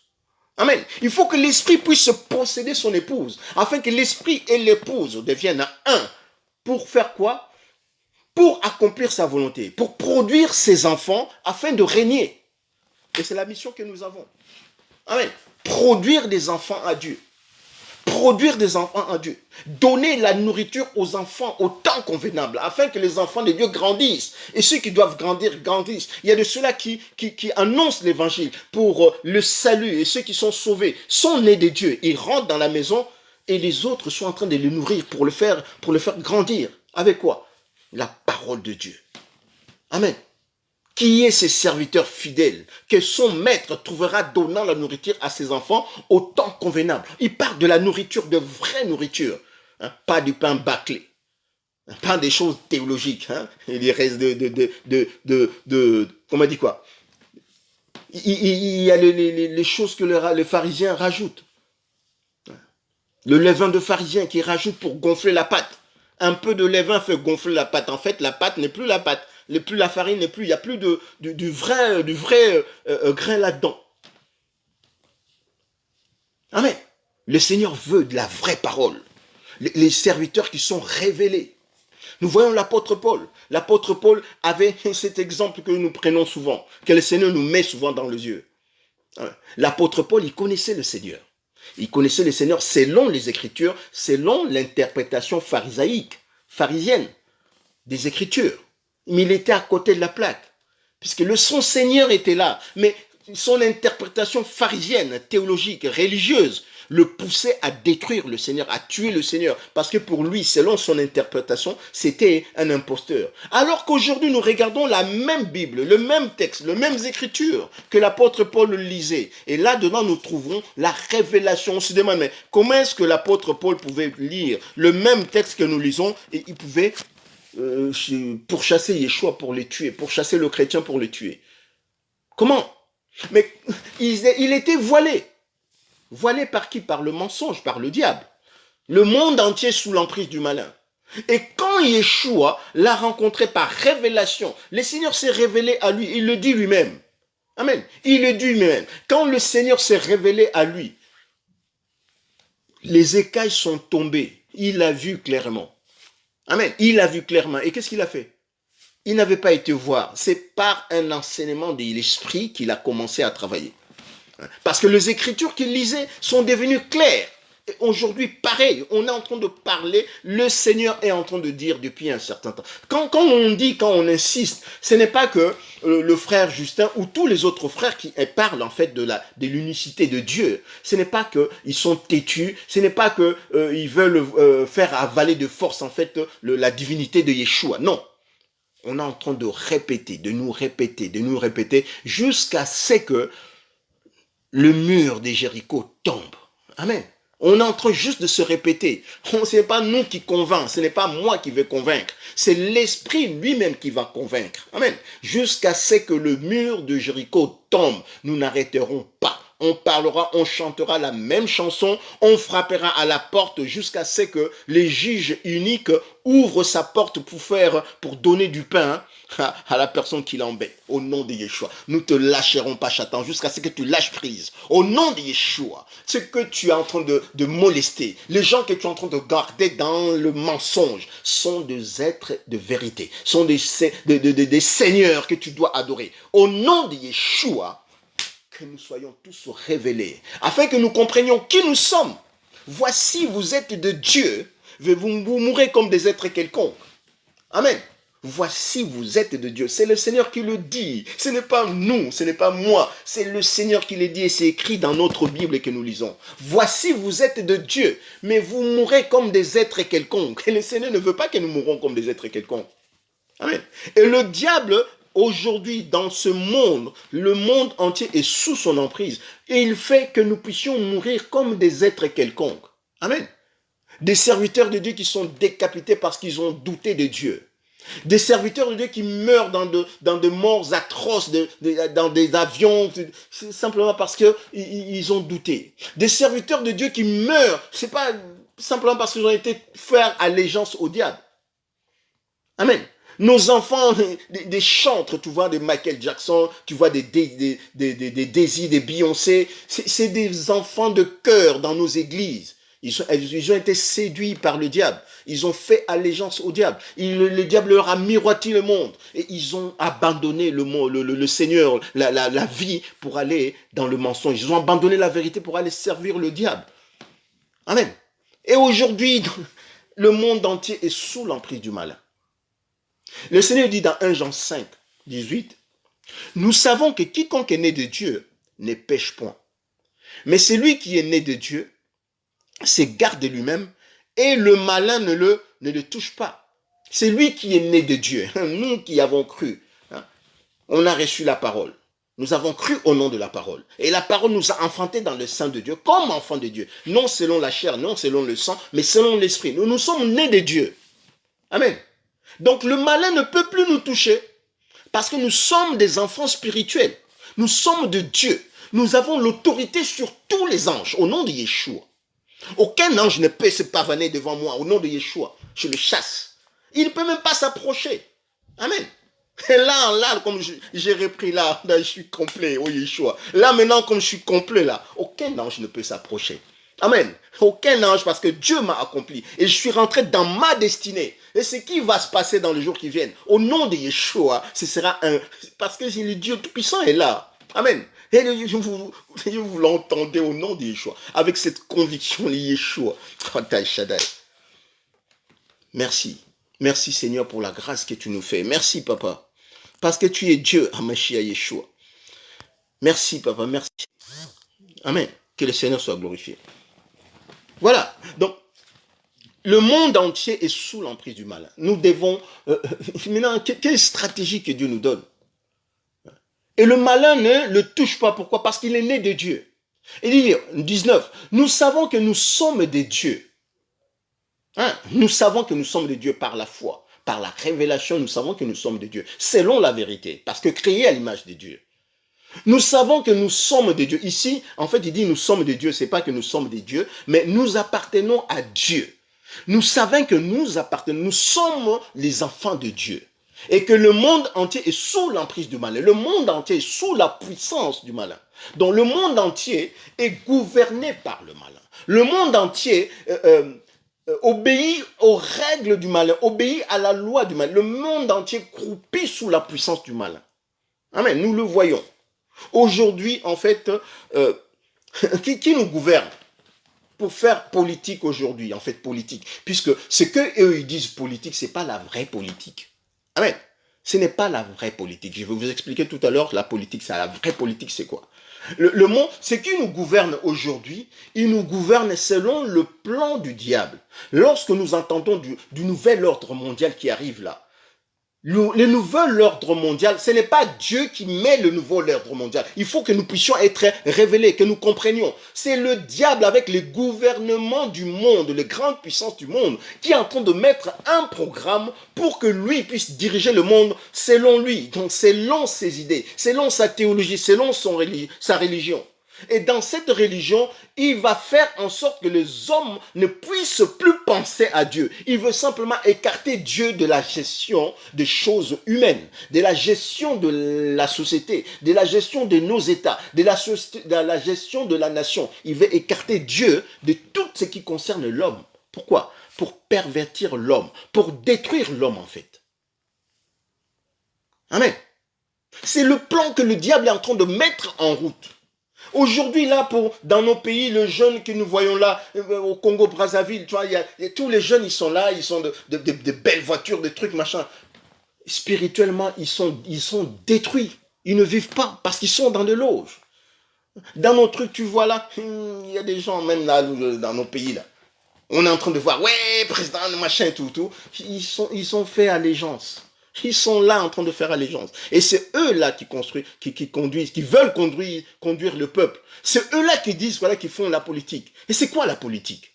Amen. Il faut que l'esprit puisse posséder son épouse, afin que l'esprit et l'épouse deviennent un. Pour faire quoi? Pour accomplir sa volonté, pour produire ses enfants afin de régner. Et c'est la mission que nous avons. Amen. Produire des enfants à Dieu. produire des enfants en Dieu, donner la nourriture aux enfants au temps convenable, afin que les enfants de Dieu grandissent. Et ceux qui doivent grandir, grandissent. Il y a de ceux-là qui annoncent l'évangile pour le salut, et ceux qui sont sauvés sont nés de Dieu. Ils rentrent dans la maison et les autres sont en train de les nourrir pour le faire grandir. Avec quoi? La parole de Dieu. Amen. Qui est ce serviteur fidèle que son maître trouvera donnant la nourriture à ses enfants au temps convenable. Il parle de la nourriture, de vraie nourriture, hein, pas du pain bâclé, pas des choses théologiques. Hein, il reste comment on dit quoi? Il y a les choses que les pharisiens rajoutent. Le levain de pharisien qui rajoute pour gonfler la pâte. Un peu de levain fait gonfler la pâte. En fait, la pâte n'est plus la pâte. Plus la farine n'est plus, il n'y a plus du vrai grain là-dedans. Amen. Le Seigneur veut de la vraie parole. Les serviteurs qui sont révélés. Nous voyons l'apôtre Paul. L'apôtre Paul avait cet exemple que nous prenons souvent, que le Seigneur nous met souvent dans les yeux. L'apôtre Paul, il connaissait le Seigneur. Il connaissait le Seigneur selon les Écritures, selon l'interprétation pharisienne des Écritures. Mais il était à côté de la plaque, puisque son Seigneur était là, mais son interprétation pharisienne, théologique, religieuse, le poussait à détruire le Seigneur, à tuer le Seigneur, parce que pour lui, selon son interprétation, c'était un imposteur. Alors qu'aujourd'hui, nous regardons la même Bible, le même texte, les mêmes Écritures que l'apôtre Paul lisait, et là-dedans, nous trouvons la révélation. On se demande, mais comment est-ce que l'apôtre Paul pouvait lire le même texte que nous lisons, et il pouvait pourchasser Yeshua pour les tuer, pourchasser le chrétien pour le tuer? Comment? Mais il était voilé. Voilé par qui? Par le mensonge, par le diable. Le monde entier sous l'emprise du malin. Et quand Yeshua l'a rencontré par révélation, le Seigneur s'est révélé à lui, il le dit lui-même. Amen. Il le dit lui-même. Quand le Seigneur s'est révélé à lui, les écailles sont tombées. Il l'a vu clairement. Amen. Il a vu clairement. Et qu'est-ce qu'il a fait? Il n'avait pas été voir. C'est par un enseignement de l'esprit qu'il a commencé à travailler. Parce que les écritures qu'il lisait sont devenues claires. Et aujourd'hui, pareil, on est en train de parler, le Seigneur est en train de dire depuis un certain temps. Quand on insiste, ce n'est pas que le frère Justin ou tous les autres frères qui parlent en fait de l'unicité de Dieu. Ce n'est pas qu'ils sont têtus, ce n'est pas qu'ils veulent faire avaler de force en fait la divinité de Yeshua. Non. On est en train de nous répéter, jusqu'à ce que le mur de Jéricho tombe. Amen. On est en train juste de se répéter. Ce n'est pas nous qui convainquons, ce n'est pas moi qui vais convaincre. C'est l'Esprit lui-même qui va convaincre. Amen. Jusqu'à ce que le mur de Jéricho tombe, nous n'arrêterons pas. On parlera, on chantera la même chanson, on frappera à la porte jusqu'à ce que les juges uniques ouvrent sa porte pour donner du pain à la personne qui l'embête. Au nom de Yeshua, nous te lâcherons pas, Satan, jusqu'à ce que tu lâches prise. Au nom de Yeshua, ce que tu es en train de molester, les gens que tu es en train de garder dans le mensonge, sont des êtres de vérité, sont des seigneurs que tu dois adorer. Au nom de Yeshua, que nous soyons tous révélés, afin que nous comprenions qui nous sommes. Voici, vous êtes de Dieu, vous mourrez comme des êtres quelconques. Amen. Voici, vous êtes de Dieu. C'est le Seigneur qui le dit. Ce n'est pas nous, ce n'est pas moi. C'est le Seigneur qui le dit et c'est écrit dans notre Bible que nous lisons. Voici, vous êtes de Dieu, mais vous mourrez comme des êtres quelconques. Et le Seigneur ne veut pas que nous mourons comme des êtres quelconques. Amen. Et le diable, aujourd'hui, dans ce monde, le monde entier est sous son emprise. Et il fait que nous puissions mourir comme des êtres quelconques. Amen. Des serviteurs de Dieu qui sont décapités parce qu'ils ont douté de Dieu. Des serviteurs de Dieu qui meurent dans de morts atroces, dans des avions, simplement parce qu'ils ont douté. Des serviteurs de Dieu qui meurent, c'est pas simplement parce qu'ils ont été faire allégeance au diable. Amen. Nos enfants, des chantres, tu vois, des Michael Jackson, tu vois des Daisy, des Beyoncé, c'est des enfants de cœur dans nos églises. Ils ont été séduits par le diable. Ils ont fait allégeance au diable. Le diable leur a miroité le monde. Et ils ont abandonné le Seigneur, la vie pour aller dans le mensonge. Ils ont abandonné la vérité pour aller servir le diable. Amen. Et aujourd'hui, le monde entier est sous l'emprise du malin. Le Seigneur dit dans 1 Jean 5, 18, « Nous savons que quiconque est né de Dieu ne pêche point. Mais celui qui est né de Dieu s'égare de lui-même et le malin ne le touche pas. » C'est lui qui est né de Dieu. Nous qui avons cru, on a reçu la parole. Nous avons cru au nom de la parole. Et la parole nous a enfantés dans le sein de Dieu, comme enfants de Dieu. Non selon la chair, non selon le sang, mais selon l'esprit. Nous sommes nés de Dieu. Amen. Donc le malin ne peut plus nous toucher parce que nous sommes des enfants spirituels. Nous sommes de Dieu. Nous avons l'autorité sur tous les anges au nom de Yeshua. Aucun ange ne peut se pavaner devant moi au nom de Yeshua. Je le chasse. Il ne peut même pas s'approcher. Amen. Et là, comme j'ai repris là, je suis complet, oh Yeshua. Là maintenant, comme je suis complet là, aucun ange ne peut s'approcher. Amen. Aucun ange parce que Dieu m'a accompli. Et je suis rentré dans ma destinée. Et ce qui va se passer dans les jours qui viennent, au nom de Yeshua, ce sera parce que le Dieu Tout-Puissant est là. Amen. Et vous l'entendez au nom de Yeshua. Avec cette conviction, Yeshua. Merci. Merci Seigneur pour la grâce que tu nous fais. Merci Papa. Parce que tu es Dieu, Hamashia Yeshua. Merci Papa, merci. Amen. Que le Seigneur soit glorifié. Voilà. Donc, le monde entier est sous l'emprise du malin. Nous devons... maintenant, quelle stratégie que Dieu nous donne? Et le malin ne le touche pas. Pourquoi? Parce qu'il est né de Dieu. Il dit, 19, nous savons que nous sommes des dieux. Nous savons que nous sommes des dieux par la foi. Par la révélation, nous savons que nous sommes des dieux. Selon la vérité. Parce que créés à l'image des dieux. Nous savons que nous sommes des dieux. Ici, en fait, il dit nous sommes des dieux. C'est pas que nous sommes des dieux, mais nous appartenons à Dieu. Nous savons que nous appartenons. Nous sommes les enfants de Dieu. Et que le monde entier est sous l'emprise du malin. Le monde entier est sous la puissance du malin. Donc le monde entier est gouverné par le malin. Le monde entier obéit aux règles du malin, obéit à la loi du malin. Le monde entier croupit sous la puissance du malin. Amen, nous le voyons. Aujourd'hui, en fait, qui nous gouverne pour faire politique aujourd'hui, en fait, politique. Puisque ce qu'eux, ils disent politique, ce n'est pas la vraie politique. Amen. Ce n'est pas la vraie politique. Je vais vous expliquer tout à l'heure, la politique, c'est la vraie politique, c'est quoi? Le monde, ce qui nous gouverne aujourd'hui, il nous gouverne selon le plan du diable. Lorsque nous entendons du nouvel ordre mondial qui arrive là, le nouvel ordre mondial, ce n'est pas Dieu qui met le nouvel ordre mondial. Il faut que nous puissions être révélés, que nous comprenions. C'est le diable avec les gouvernements du monde, les grandes puissances du monde, qui est en train de mettre un programme pour que lui puisse diriger le monde selon lui, donc selon ses idées, selon sa théologie, selon sa religion. Et dans cette religion, il va faire en sorte que les hommes ne puissent plus penser à Dieu. Il veut simplement écarter Dieu de la gestion des choses humaines, de la gestion de la société, de la gestion de nos États, de la gestion de la nation. Il veut écarter Dieu de tout ce qui concerne l'homme. Pourquoi? Pour pervertir l'homme, pour détruire l'homme en fait. Amen. C'est le plan que le diable est en train de mettre en route. Aujourd'hui, là, dans nos pays, les jeunes que nous voyons là, au Congo-Brazzaville, tu vois, tous les jeunes, ils sont là, ils sont de belles voitures, des trucs, machin. Spirituellement, ils sont détruits. Ils ne vivent pas parce qu'ils sont dans des loges. Dans nos trucs, tu vois là, il y a des gens, même là, dans nos pays, là. On est en train de voir, ouais, président, machin, tout. Ils sont faits allégeance. Ils sont là en train de faire allégeance. Et c'est eux-là qui construisent, qui conduisent, qui veulent conduire le peuple. C'est eux-là qui disent, voilà, qui font la politique. Et c'est quoi la politique?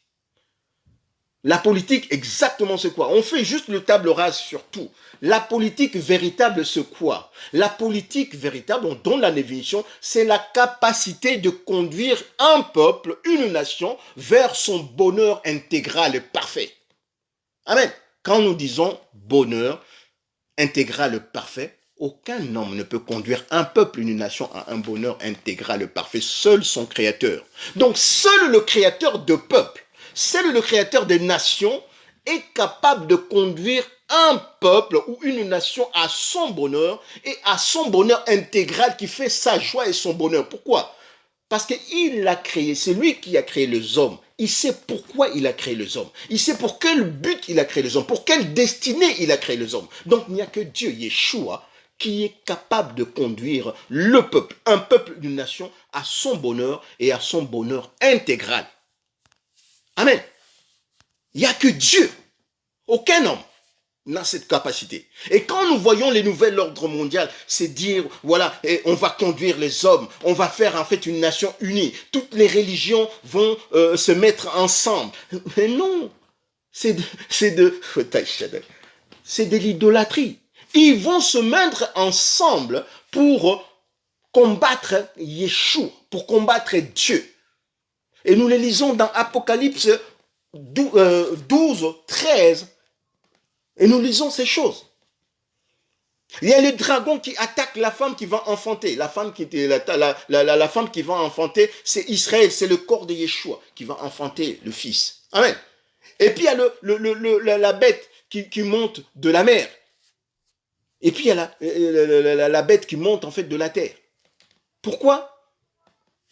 La politique, exactement c'est quoi? On fait juste le table rase sur tout. La politique véritable, c'est quoi? La politique véritable, on donne la définition, c'est la capacité de conduire un peuple, une nation, vers son bonheur intégral et parfait. Amen. Quand nous disons bonheur, intégral parfait, aucun homme ne peut conduire un peuple, une nation à un bonheur intégral parfait. Seul son créateur. Donc seul le créateur de peuple, seul le créateur des nations est capable de conduire un peuple ou une nation à son bonheur et à son bonheur intégral qui fait sa joie et son bonheur. Pourquoi? Parce qu'il l'a créé, c'est lui qui a créé les hommes. Il sait pourquoi il a créé les hommes. Il sait pour quel but il a créé les hommes, pour quelle destinée il a créé les hommes. Donc il n'y a que Dieu, Yeshua, qui est capable de conduire le peuple, un peuple, une nation, à son bonheur et à son bonheur intégral. Amen. Il n'y a que Dieu, aucun homme n'a cette capacité. Et quand nous voyons les nouvel ordre mondial, c'est dire, voilà, on va conduire les hommes, on va faire en fait une nation unie, toutes les religions vont se mettre ensemble. Mais non, c'est de l'idolâtrie. Ils vont se mettre ensemble pour combattre Yeshua, pour combattre Dieu. Et nous les lisons dans Apocalypse 12, 13, et nous lisons ces choses. Il y a le dragon qui attaque la femme qui va enfanter. La femme qui va enfanter, c'est Israël, c'est le corps de Yeshua qui va enfanter le fils. Amen. Et puis il y a la bête qui monte de la mer. Et puis il y a la bête qui monte en fait de la terre. Pourquoi?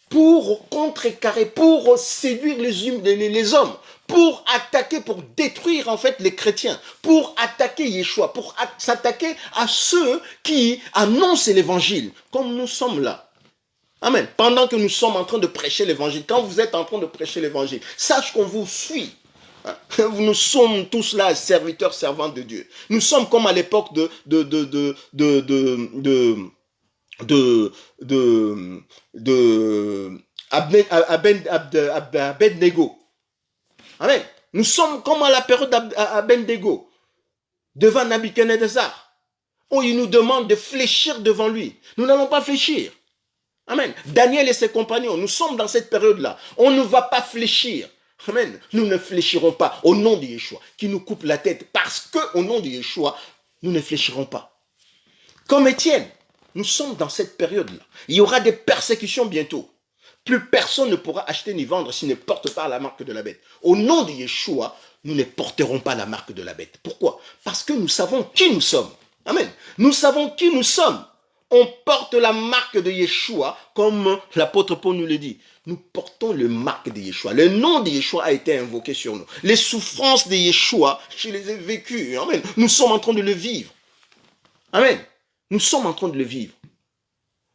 Pour contrecarrer, pour séduire les hommes, pour attaquer, pour détruire en fait les chrétiens, pour attaquer Yeshua, pour s'attaquer à ceux qui annoncent l'évangile, comme nous sommes là. Amen. Pendant que nous sommes en train de prêcher l'évangile, quand vous êtes en train de prêcher l'évangile, sache qu'on vous suit. Nous sommes tous là serviteurs, servants de Dieu. Nous sommes comme à l'époque Abednego. Amen. Nous sommes comme à la période d'Abednego, devant Nabuchodonosor, où il nous demande de fléchir devant lui. Nous n'allons pas fléchir. Amen. Daniel et ses compagnons, nous sommes dans cette période-là. On ne va pas fléchir. Amen. Nous ne fléchirons pas au nom de Yeshua, qui nous coupe la tête, parce qu'au nom de Yeshua, nous ne fléchirons pas. Comme Étienne, nous sommes dans cette période-là. Il y aura des persécutions bientôt. Plus personne ne pourra acheter ni vendre s'il ne porte pas la marque de la bête. Au nom de Yeshua, nous ne porterons pas la marque de la bête. Pourquoi? Parce que nous savons qui nous sommes. Amen. Nous savons qui nous sommes. On porte la marque de Yeshua, comme l'apôtre Paul nous le dit. Nous portons le marque de Yeshua. Le nom de Yeshua a été invoqué sur nous. Les souffrances de Yeshua, je les ai vécues. Amen. Nous sommes en train de le vivre. Amen. Nous sommes en train de le vivre.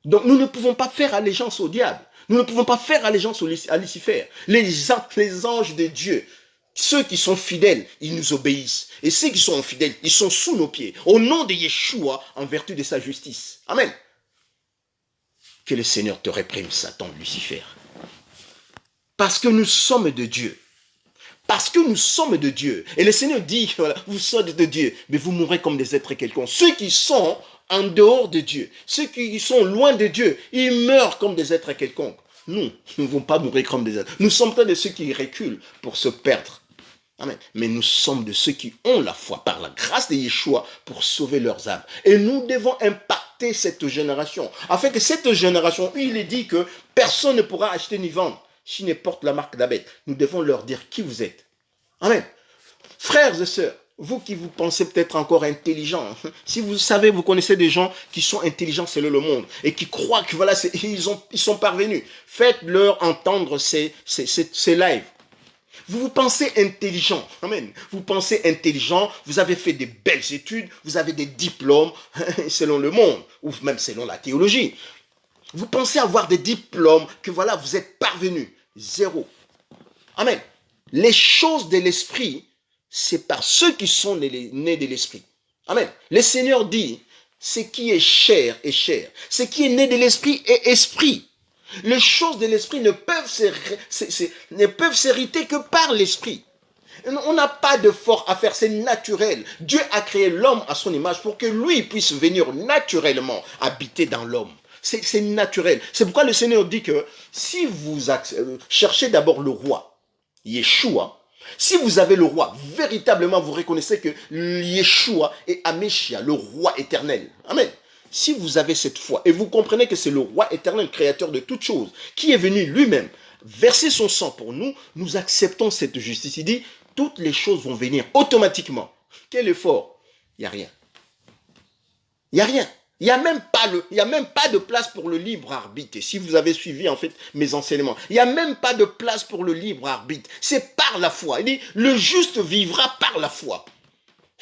Donc nous ne pouvons pas faire allégeance au diable. Nous ne pouvons pas faire allégeance à Lucifer. Les anges de Dieu, ceux qui sont fidèles, ils nous obéissent. Et ceux qui sont infidèles, ils sont sous nos pieds. Au nom de Yeshua, en vertu de sa justice. Amen. Que le Seigneur te réprime, Satan, Lucifer. Parce que nous sommes de Dieu. Parce que nous sommes de Dieu. Et le Seigneur dit, voilà, vous soyez de Dieu, mais vous mourrez comme des êtres quelconques. Ceux qui sont en dehors de Dieu, ceux qui sont loin de Dieu, ils meurent comme des êtres quelconques. Nous ne vont pas mourir comme des êtres. Nous sommes pas de ceux qui reculent pour se perdre. Amen. Mais nous sommes de ceux qui ont la foi par la grâce de Yeshua pour sauver leurs âmes. Et nous devons impacter cette génération. Afin que cette génération, il est dit que personne ne pourra acheter ni vendre s'il ne porte la marque de la bête. Nous devons leur dire qui vous êtes. Amen. Frères et sœurs, vous qui vous pensez peut-être encore intelligents, si vous savez, vous connaissez des gens qui sont intelligents selon le monde et qui croient que voilà, ils sont parvenus, faites-leur entendre ces lives. Vous pensez intelligent, amen. Vous pensez intelligent, vous avez fait des belles études, vous avez des diplômes selon le monde, ou même selon la théologie. Vous pensez avoir des diplômes, que voilà, vous êtes parvenus. Zéro. Amen. Les choses de l'esprit, c'est par ceux qui sont nés de l'esprit. Amen. Le Seigneur dit, ce qui est chair est chair. Ce qui est né de l'esprit est esprit. Les choses de l'esprit ne peuvent s'hériter que par l'esprit. On n'a pas d'effort à faire, c'est naturel. Dieu a créé l'homme à son image pour que lui puisse venir naturellement habiter dans l'homme. C'est naturel. C'est pourquoi le Seigneur dit que si vous cherchez d'abord le roi, Yeshua, si vous avez le roi, véritablement vous reconnaissez que Yeshua est Ameshia, le roi éternel. Amen. Si vous avez cette foi et vous comprenez que c'est le roi éternel, créateur de toutes choses, qui est venu lui-même verser son sang pour nous, nous acceptons cette justice. Il dit, toutes les choses vont venir automatiquement. Quel effort? Il n'y a rien. Il n'y a rien. Il n'y a même pas de place pour le libre arbitre. Si vous avez suivi en fait mes enseignements, il n'y a même pas de place pour le libre arbitre. C'est par la foi. Il dit, le juste vivra par la foi.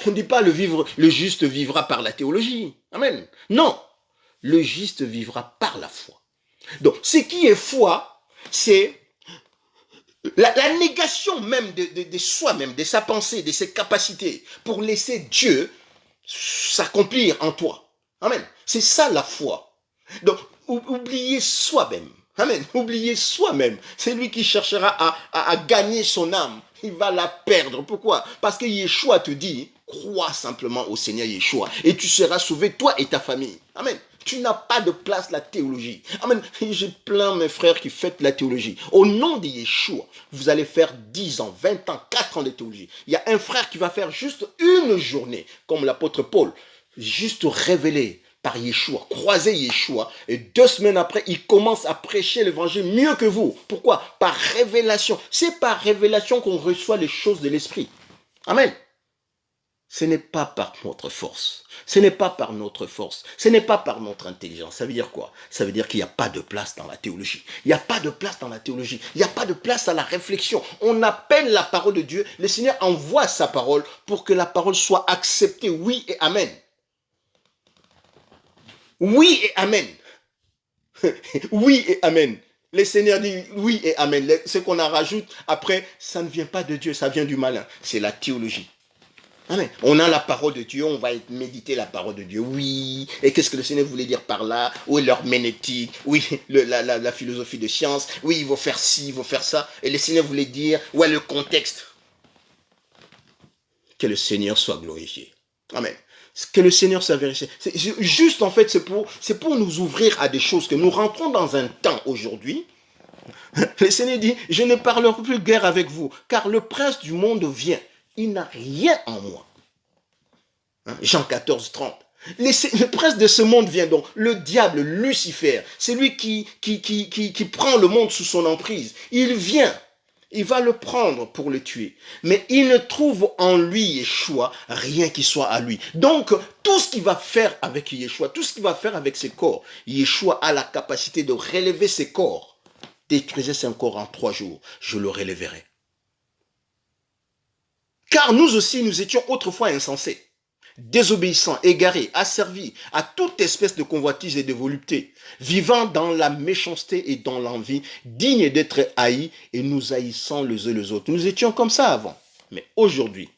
On ne dit pas le juste vivra par la théologie. Amen. Non. Le juste vivra par la foi. Donc, ce qui est foi, c'est la négation même de soi-même, de sa pensée, de ses capacités, pour laisser Dieu s'accomplir en toi. Amen. C'est ça la foi. Donc, oubliez soi-même. Amen. Oubliez soi-même. C'est lui qui cherchera à gagner son âme. Il va la perdre. Pourquoi? Parce que Yeshua te dit, crois simplement au Seigneur Yeshua et tu seras sauvé, toi et ta famille. Amen. Tu n'as pas de place la théologie. Amen. J'ai plein mes frères qui font la théologie. Au nom de Yeshua, vous allez faire 10 ans, 20 ans, 4 ans de théologie. Il y a un frère qui va faire juste une journée, comme l'apôtre Paul, juste révélé par Yeshua, croiser Yeshua, et 2 semaines après, il commence à prêcher l'évangile mieux que vous. Pourquoi? Par révélation. C'est par révélation qu'on reçoit les choses de l'esprit. Amen. Ce n'est pas par notre force. Ce n'est pas par notre force. Ce n'est pas par notre intelligence. Ça veut dire quoi? Ça veut dire qu'il n'y a pas de place dans la théologie. Il n'y a pas de place dans la théologie. Il n'y a pas de place à la réflexion. On appelle la parole de Dieu. Le Seigneur envoie sa parole pour que la parole soit acceptée. Oui et amen. Oui et amen. Oui et amen. Le Seigneur dit oui et amen. Ce qu'on en rajoute après, ça ne vient pas de Dieu, ça vient du malin. C'est la théologie. Amen. On a la parole de Dieu, on va méditer la parole de Dieu. Oui. Et qu'est-ce que le Seigneur voulait dire par là? Oui, l'herméneutique. Oui, la philosophie de science. Oui, il faut faire ci, il faut faire ça. Et le Seigneur voulait dire, ouais, le contexte. Que le Seigneur soit glorifié. Amen. Que le Seigneur soit vérifié. Juste en fait, c'est pour nous ouvrir à des choses que nous rentrons dans un temps aujourd'hui. Le Seigneur dit, je ne parlerai plus guère avec vous, car le prince du monde vient. Il n'a rien en moi. Jean 14, 30. Le prince de ce monde vient donc, le diable, Lucifer, c'est lui qui prend le monde sous son emprise. Il vient. Il va le prendre pour le tuer. Mais il ne trouve en lui, Yeshua, rien qui soit à lui. Donc, tout ce qu'il va faire avec Yeshua, tout ce qu'il va faire avec ses corps, Yeshua a la capacité de relever ses corps. Détruisez son corps en 3 jours, je le relèverai. Car nous aussi, nous étions autrefois insensés, désobéissants, égarés, asservis à toute espèce de convoitise et de volupté, vivant dans la méchanceté et dans l'envie, dignes d'être haïs et nous haïssant les uns les autres. Nous étions comme ça avant. Mais aujourd'hui,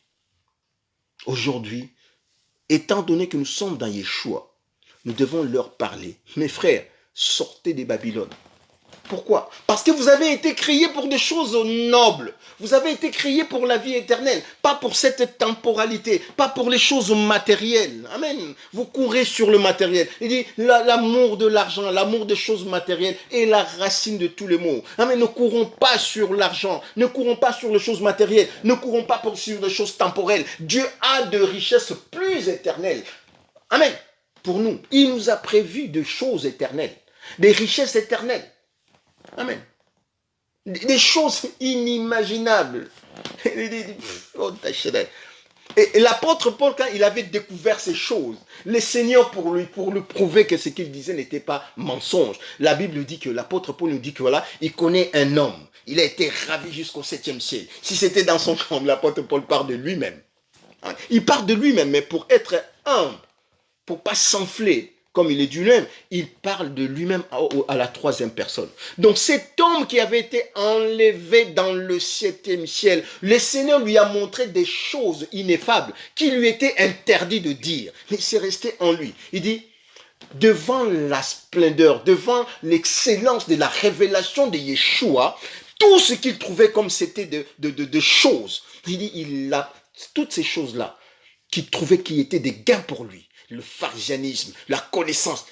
étant donné que nous sommes dans Yeshua, nous devons leur parler. Mes frères, sortez des Babylones. Pourquoi? Parce que vous avez été créés pour des choses nobles. Vous avez été créés pour la vie éternelle, pas pour cette temporalité, pas pour les choses matérielles. Amen. Vous courez sur le matériel. Il dit l'amour de l'argent, l'amour des choses matérielles est la racine de tous les maux. Amen. Ne courons pas sur l'argent, ne courons pas sur les choses matérielles, ne courons pas sur les choses temporelles. Dieu a de richesses plus éternelles. Amen. Pour nous, il nous a prévu de choses éternelles, des richesses éternelles. Amen. Des choses inimaginables. Et l'apôtre Paul, quand il avait découvert ces choses, le Seigneur, pour lui prouver que ce qu'il disait n'était pas mensonge, la Bible dit que l'apôtre Paul nous dit que voilà, il connaît un homme. Il a été ravi jusqu'au 7e ciel. Si c'était dans son camp, l'apôtre Paul parle de lui-même. Il parle de lui-même, mais pour être humble, pour ne pas s'enfler, comme il est du lui-même, il parle de lui-même à la 3e personne. Donc cet homme qui avait été enlevé dans le 7e ciel, le Seigneur lui a montré des choses ineffables qui lui étaient interdites de dire. Mais c'est resté en lui. Il dit, devant la splendeur, devant l'excellence de la révélation de Yeshua, tout ce qu'il trouvait comme c'était de choses, il dit, il a toutes ces choses-là qu'il trouvait qui étaient des gains pour lui. Le pharisianisme, la connaissance.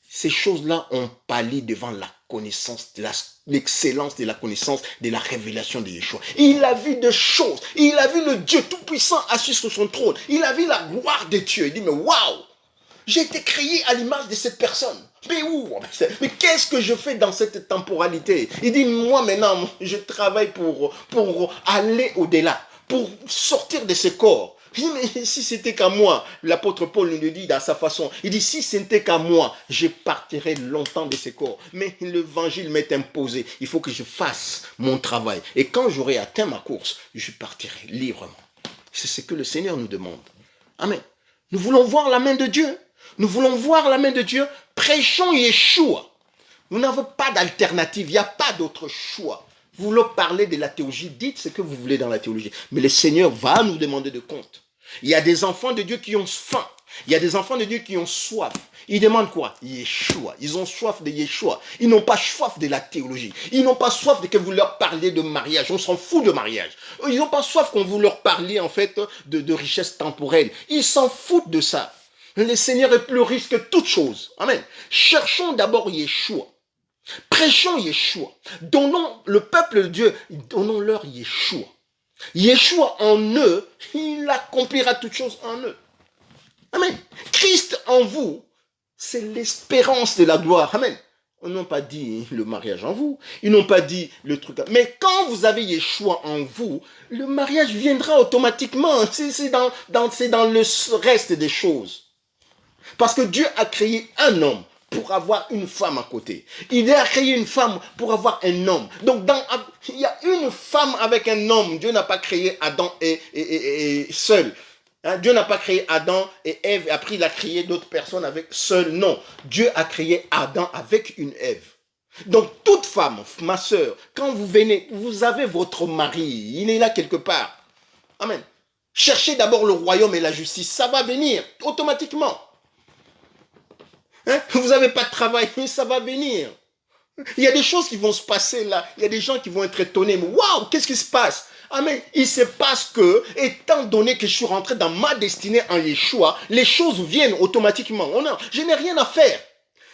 Ces choses-là ont pâli devant la connaissance, l'excellence de la connaissance de la révélation de Yeshua. Il a vu des choses. Il a vu le Dieu Tout-Puissant assis sur son trône. Il a vu la gloire de Dieu. Il dit, mais waouh, j'ai été créé à l'image de cette personne. Mais où? Mais qu'est-ce que je fais dans cette temporalité? Il dit, moi maintenant, je travaille pour aller au-delà, pour sortir de ce corps. Il dit, mais si c'était qu'à moi, l'apôtre Paul nous le dit dans sa façon, il dit, si c'était qu'à moi, je partirais longtemps de ce corps. Mais l'évangile m'est imposé. Il faut que je fasse mon travail. Et quand j'aurai atteint ma course, je partirai librement. C'est ce que le Seigneur nous demande. Amen. Nous voulons voir la main de Dieu. Nous voulons voir la main de Dieu. Prêchons Yeshua. Nous n'avons pas d'alternative. Il n'y a pas d'autre choix. Vous voulez parler de la théologie, dites ce que vous voulez dans la théologie. Mais le Seigneur va nous demander de compte. Il y a des enfants de Dieu qui ont faim. Il y a des enfants de Dieu qui ont soif. Ils demandent quoi? Yeshua. Ils ont soif de Yeshua. Ils n'ont pas soif de la théologie. Ils n'ont pas soif de que vous leur parliez de mariage. On s'en fout de mariage. Ils n'ont pas soif qu'on vous leur parliez en fait de richesse temporelle. Ils s'en foutent de ça. Le Seigneur est plus riche que toute chose. Amen. Cherchons d'abord Yeshua. Prêchons Yeshua. Donnons le peuple de Dieu, donnons-leur Yeshua. Yeshua en eux, il accomplira toutes choses en eux. Amen. Christ en vous, c'est l'espérance de la gloire. Amen. Ils n'ont pas dit le mariage en vous. Ils n'ont pas dit le truc. Mais quand vous avez Yeshua en vous, le mariage viendra automatiquement. C'est dans le reste des choses. Parce que Dieu a créé un homme pour avoir une femme à côté. Il a créé une femme pour avoir un homme. Donc, il y a une femme avec un homme. Dieu n'a pas créé Adam et seul. Hein? Dieu n'a pas créé Adam et Ève, et après il a créé d'autres personnes avec seul. Non, Dieu a créé Adam avec une Ève. Donc, toute femme, ma soeur, quand vous venez, vous avez votre mari. Il est là quelque part. Amen. Cherchez d'abord le royaume et la justice. Ça va venir automatiquement. Hein? Vous n'avez pas de travail, ça va venir. Il y a des choses qui vont se passer là. Il y a des gens qui vont être étonnés. Mais waouh, qu'est-ce qui se passe? Ah mais il se passe que, étant donné que je suis rentré dans ma destinée en Yeshua, les choses viennent automatiquement. Je n'ai rien à faire.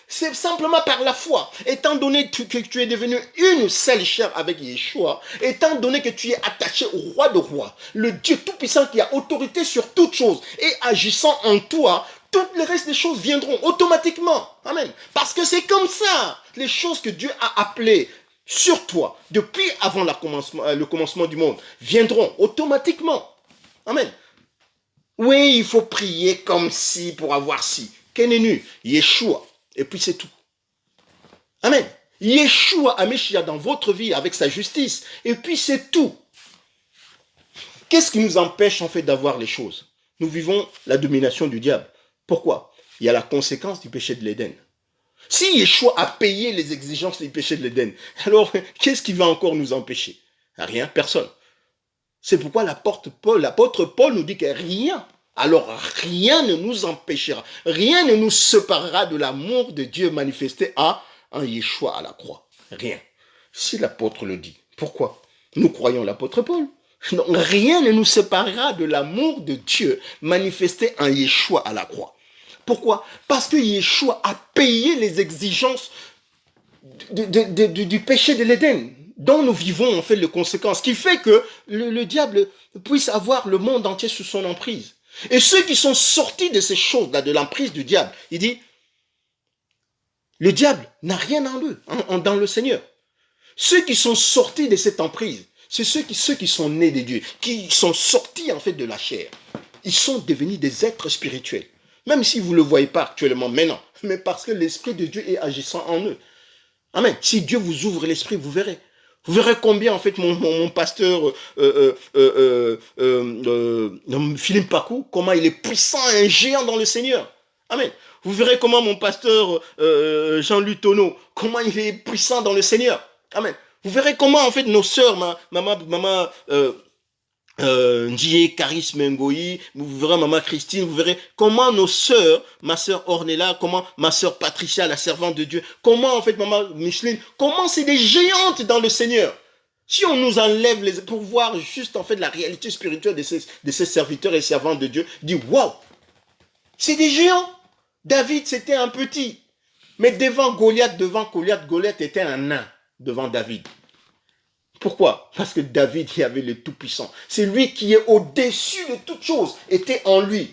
C'est simplement par la foi. Étant donné que tu es devenu une seule chair avec Yeshua, étant donné que tu es attaché au roi de rois, le Dieu tout-puissant qui a autorité sur toutes choses, et agissant en toi, tout le reste des choses viendront automatiquement. Amen. Parce que c'est comme ça. Les choses que Dieu a appelées sur toi, depuis avant le commencement du monde, viendront automatiquement. Amen. Oui, il faut prier comme si pour avoir si. Kenenu, Yeshua. Et puis c'est tout. Amen. Yeshua Ameshia dans votre vie avec sa justice. Et puis c'est tout. Qu'est-ce qui nous empêche en fait d'avoir les choses? Nous vivons la domination du diable. Pourquoi? Il y a la conséquence du péché de l'Éden. Si Yeshua a payé les exigences du péché de l'Éden, alors qu'est-ce qui va encore nous empêcher? Rien, personne. C'est pourquoi l'apôtre Paul nous dit que rien, alors rien ne nous empêchera, rien ne nous séparera de l'amour de Dieu manifesté en Yeshua à la croix. Rien. Si l'apôtre le dit, pourquoi? Nous croyons l'apôtre Paul. Donc, rien ne nous séparera de l'amour de Dieu manifesté en Yeshua à la croix. Pourquoi? Parce que Yeshua a payé les exigences du péché de l'Éden, dont nous vivons en fait les conséquences, qui fait que le diable puisse avoir le monde entier sous son emprise. Et ceux qui sont sortis de ces choses-là, de l'emprise du diable, il dit, le diable n'a rien en eux, dans le Seigneur. Ceux qui sont sortis de cette emprise, c'est ceux qui sont nés de Dieu, qui sont sortis en fait de la chair. Ils sont devenus des êtres spirituels. Même si vous ne le voyez pas actuellement maintenant, mais parce que l'Esprit de Dieu est agissant en eux. Amen. Si Dieu vous ouvre l'esprit, vous verrez. Vous verrez combien, en fait, mon pasteur Philippe Pacou, comment il est puissant et un géant dans le Seigneur. Amen. Vous verrez comment mon pasteur Jean-Luc Tonneau, comment il est puissant dans le Seigneur. Amen. Vous verrez comment, en fait, nos sœurs, maman Ndié, Caris Mengoï, vous verrez maman Christine, vous verrez comment nos sœurs, ma sœur Ornella, comment ma sœur Patricia, la servante de Dieu, comment en fait maman Micheline, comment c'est des géantes dans le Seigneur. Si on nous enlève pour voir juste en fait la réalité spirituelle de ces serviteurs et servantes de Dieu, dit waouh, c'est des géants. David c'était un petit, mais devant Goliath était un nain devant David. Pourquoi? Parce que David, il avait le Tout-Puissant. C'est lui qui est au-dessus de toutes choses, était en lui.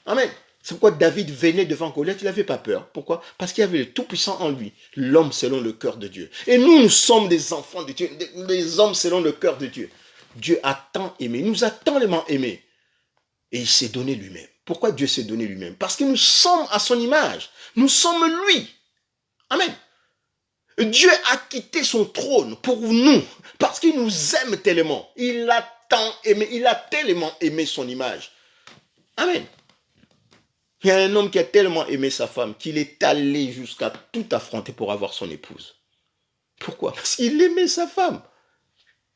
Amen. C'est pourquoi David venait devant Goliath, il n'avait pas peur. Pourquoi? Parce qu'il y avait le Tout-Puissant en lui, l'homme selon le cœur de Dieu. Et nous sommes des enfants de Dieu, des hommes selon le cœur de Dieu. Dieu a tant aimé, il nous a tellement aimés. Et il s'est donné lui-même. Pourquoi Dieu s'est donné lui-même? Parce que nous sommes à son image. Nous sommes lui. Amen. Dieu a quitté son trône pour nous parce qu'il nous aime tellement. Il a tant aimé, il a tellement aimé son image. Amen. Il y a un homme qui a tellement aimé sa femme qu'il est allé jusqu'à tout affronter pour avoir son épouse. Pourquoi? Parce qu'il aimait sa femme.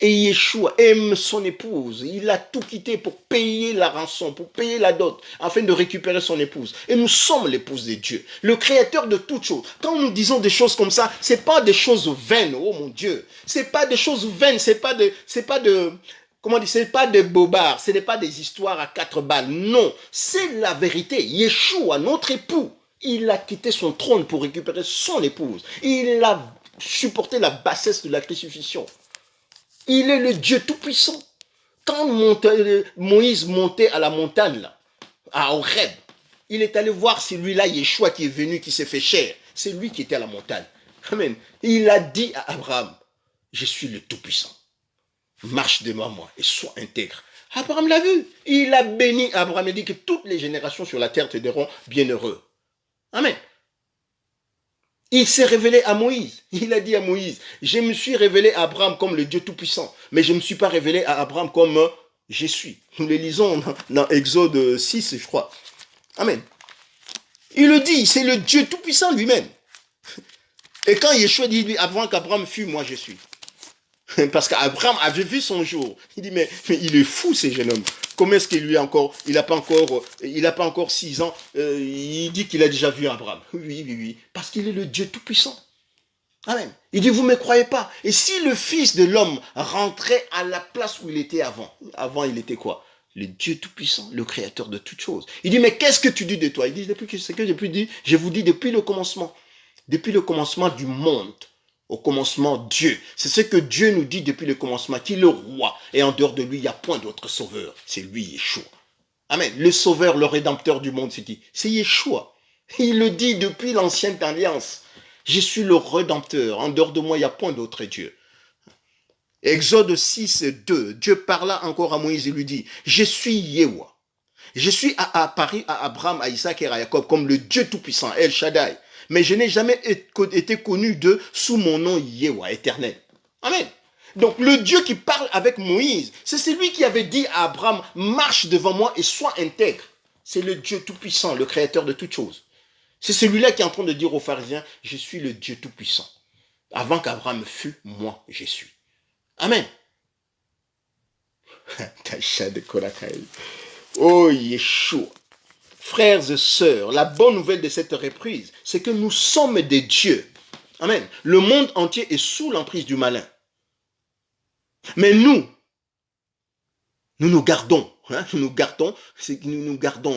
Et Yeshua aime son épouse. Il a tout quitté pour payer la rançon, pour payer la dot, afin de récupérer son épouse. Et nous sommes l'épouse de Dieu, le créateur de toutes choses. Quand nous disons des choses comme ça, c'est pas des choses vaines, oh mon Dieu. C'est pas des choses vaines, c'est pas des bobards, ce n'est pas des histoires à 4 balles. Non, c'est la vérité. Yeshua, notre époux, il a quitté son trône pour récupérer son épouse. Il a supporté la bassesse de la crucifixion. Il est le Dieu tout-puissant. Quand Moïse montait à la montagne, là, à Horeb, il est allé voir celui-là, Yeshua, qui est venu, qui s'est fait chair. C'est lui qui était à la montagne. Amen. Il a dit à Abraham, je suis le tout-puissant. Marche devant moi et sois intègre. Abraham l'a vu. Il a béni Abraham et dit que toutes les générations sur la terre te diront bienheureux. Amen. Il s'est révélé à Moïse. Il a dit à Moïse, je me suis révélé à Abraham comme le Dieu Tout-Puissant, mais je ne me suis pas révélé à Abraham comme je suis. Nous le lisons dans Exode 6, je crois. Amen. Il le dit, c'est le Dieu Tout-Puissant lui-même. Et quand Yeshua dit, lui, avant qu'Abraham fût, moi je suis. Parce qu'Abraham avait vu son jour. Il dit, mais il est fou, ce jeune homme. Comment est-ce qu'il lui a encore, il n'a pas encore 6 ans, il dit qu'il a déjà vu Abraham. Oui. Parce qu'il est le Dieu Tout-Puissant. Amen. Il dit, vous ne me croyez pas. Et si le Fils de l'homme rentrait à la place où il était avant il était quoi? Le Dieu Tout-Puissant, le Créateur de toutes choses. Il dit, mais qu'est-ce que tu dis de toi? Il dit, depuis ce que je vous dis depuis le commencement. Depuis le commencement du monde. Au commencement, Dieu. C'est ce que Dieu nous dit depuis le commencement, qu'il est le roi. Et en dehors de lui, il n'y a point d'autre sauveur. C'est lui, Yeshua. Amen. Le sauveur, le rédempteur du monde, c'est qui? C'est Yeshua. Il le dit depuis l'ancienne alliance. Je suis le rédempteur. En dehors de moi, il n'y a point d'autre Dieu. Exode 6, 2. Dieu parla encore à Moïse et lui dit, je suis Yehua. Je suis apparu à Abraham, à Isaac et à Jacob comme le Dieu Tout-Puissant, El Shaddai. Mais je n'ai jamais été connu d'eux sous mon nom Yehua, éternel. Amen. Donc le Dieu qui parle avec Moïse, c'est celui qui avait dit à Abraham, marche devant moi et sois intègre. C'est le Dieu Tout-Puissant, le Créateur de toutes choses. C'est celui-là qui est en train de dire aux pharisiens, je suis le Dieu Tout-Puissant. Avant qu'Abraham fût, moi je suis. Amen. Oh Yeshua. Frères et sœurs, la bonne nouvelle de cette reprise, c'est que nous sommes des dieux. Amen. Le monde entier est sous l'emprise du malin. Mais nous gardons.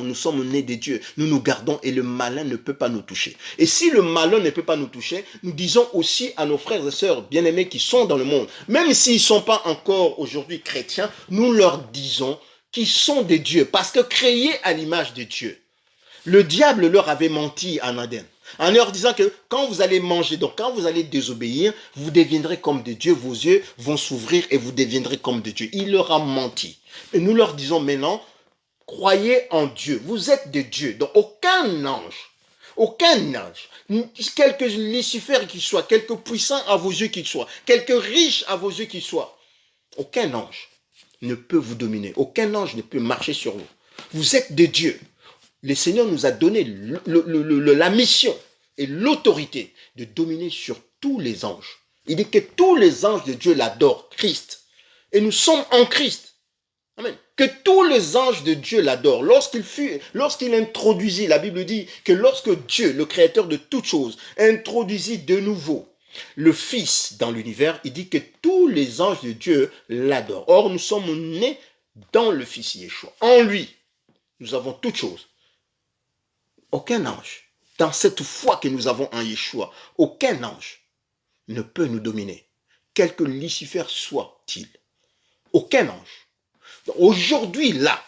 Nous sommes nés des dieux. Nous nous gardons et le malin ne peut pas nous toucher. Et si le malin ne peut pas nous toucher, nous disons aussi à nos frères et sœurs bien-aimés qui sont dans le monde, même s'ils ne sont pas encore aujourd'hui chrétiens, nous leur disons qu'ils sont des dieux, parce que créés à l'image de Dieu. Le diable leur avait menti en Aden, en leur disant que quand vous allez manger, donc quand vous allez désobéir, vous deviendrez comme des dieux, vos yeux vont s'ouvrir et vous deviendrez comme des dieux. Il leur a menti. Et nous leur disons maintenant, croyez en Dieu, vous êtes des dieux. Donc aucun ange, quelque Lucifer qu'il soit, quelque puissant à vos yeux qu'il soit, quelque riche à vos yeux qu'il soit, aucun ange ne peut vous dominer. Aucun ange ne peut marcher sur vous. Vous êtes des dieux. Le Seigneur nous a donné la mission et l'autorité de dominer sur tous les anges. Il dit que tous les anges de Dieu l'adorent, Christ. Et nous sommes en Christ. Amen. Que tous les anges de Dieu l'adorent. Lorsqu'il introduisit, la Bible dit que lorsque Dieu, le créateur de toutes choses, introduisit de nouveau le Fils dans l'univers, il dit que tous les anges de Dieu l'adorent. Or, nous sommes nés dans le Fils Yeshua. En lui, nous avons toutes choses. Aucun ange, dans cette foi que nous avons en Yeshua, aucun ange ne peut nous dominer, quel que Lucifer soit-il. Aucun ange. Aujourd'hui, là,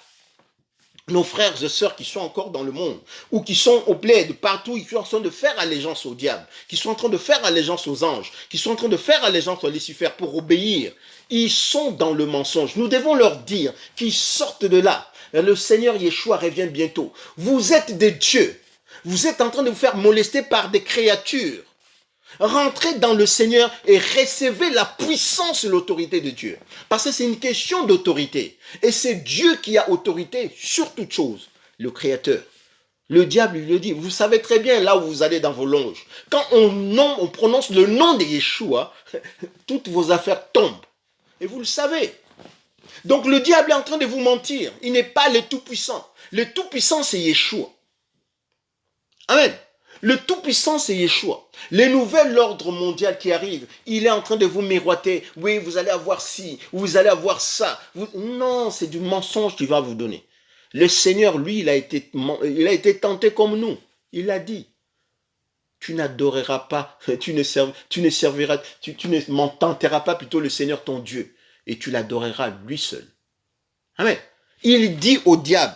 nos frères et sœurs qui sont encore dans le monde, ou qui sont au bled, partout, qui sont en train de faire allégeance au diable, qui sont en train de faire allégeance aux anges, qui sont en train de faire allégeance à Lucifer pour obéir, ils sont dans le mensonge. Nous devons leur dire qu'ils sortent de là. Le Seigneur Yeshua revient bientôt. Vous êtes des dieux. Vous êtes en train de vous faire molester par des créatures. Rentrez dans le Seigneur et recevez la puissance et l'autorité de Dieu. Parce que c'est une question d'autorité. Et c'est Dieu qui a autorité sur toute chose, le Créateur. Le diable lui dit, vous savez très bien là où vous allez dans vos longes. Quand on prononce le nom de Yeshua, toutes vos affaires tombent. Et vous le savez. Donc le diable est en train de vous mentir. Il n'est pas le Tout-Puissant. Le Tout-Puissant, c'est Yeshua. Amen. Le Tout-Puissant, c'est Yeshua. Le nouvel ordre mondial qui arrive, il est en train de vous miroiter. Oui, vous allez avoir ci, vous allez avoir ça. Non, c'est du mensonge qu'il va vous donner. Le Seigneur, lui, il a été tenté comme nous. Il a dit, tu n'adoreras pas, tu ne m'en tenteras pas plutôt le Seigneur ton Dieu. Et tu l'adoreras lui seul. Amen. Il dit au diable,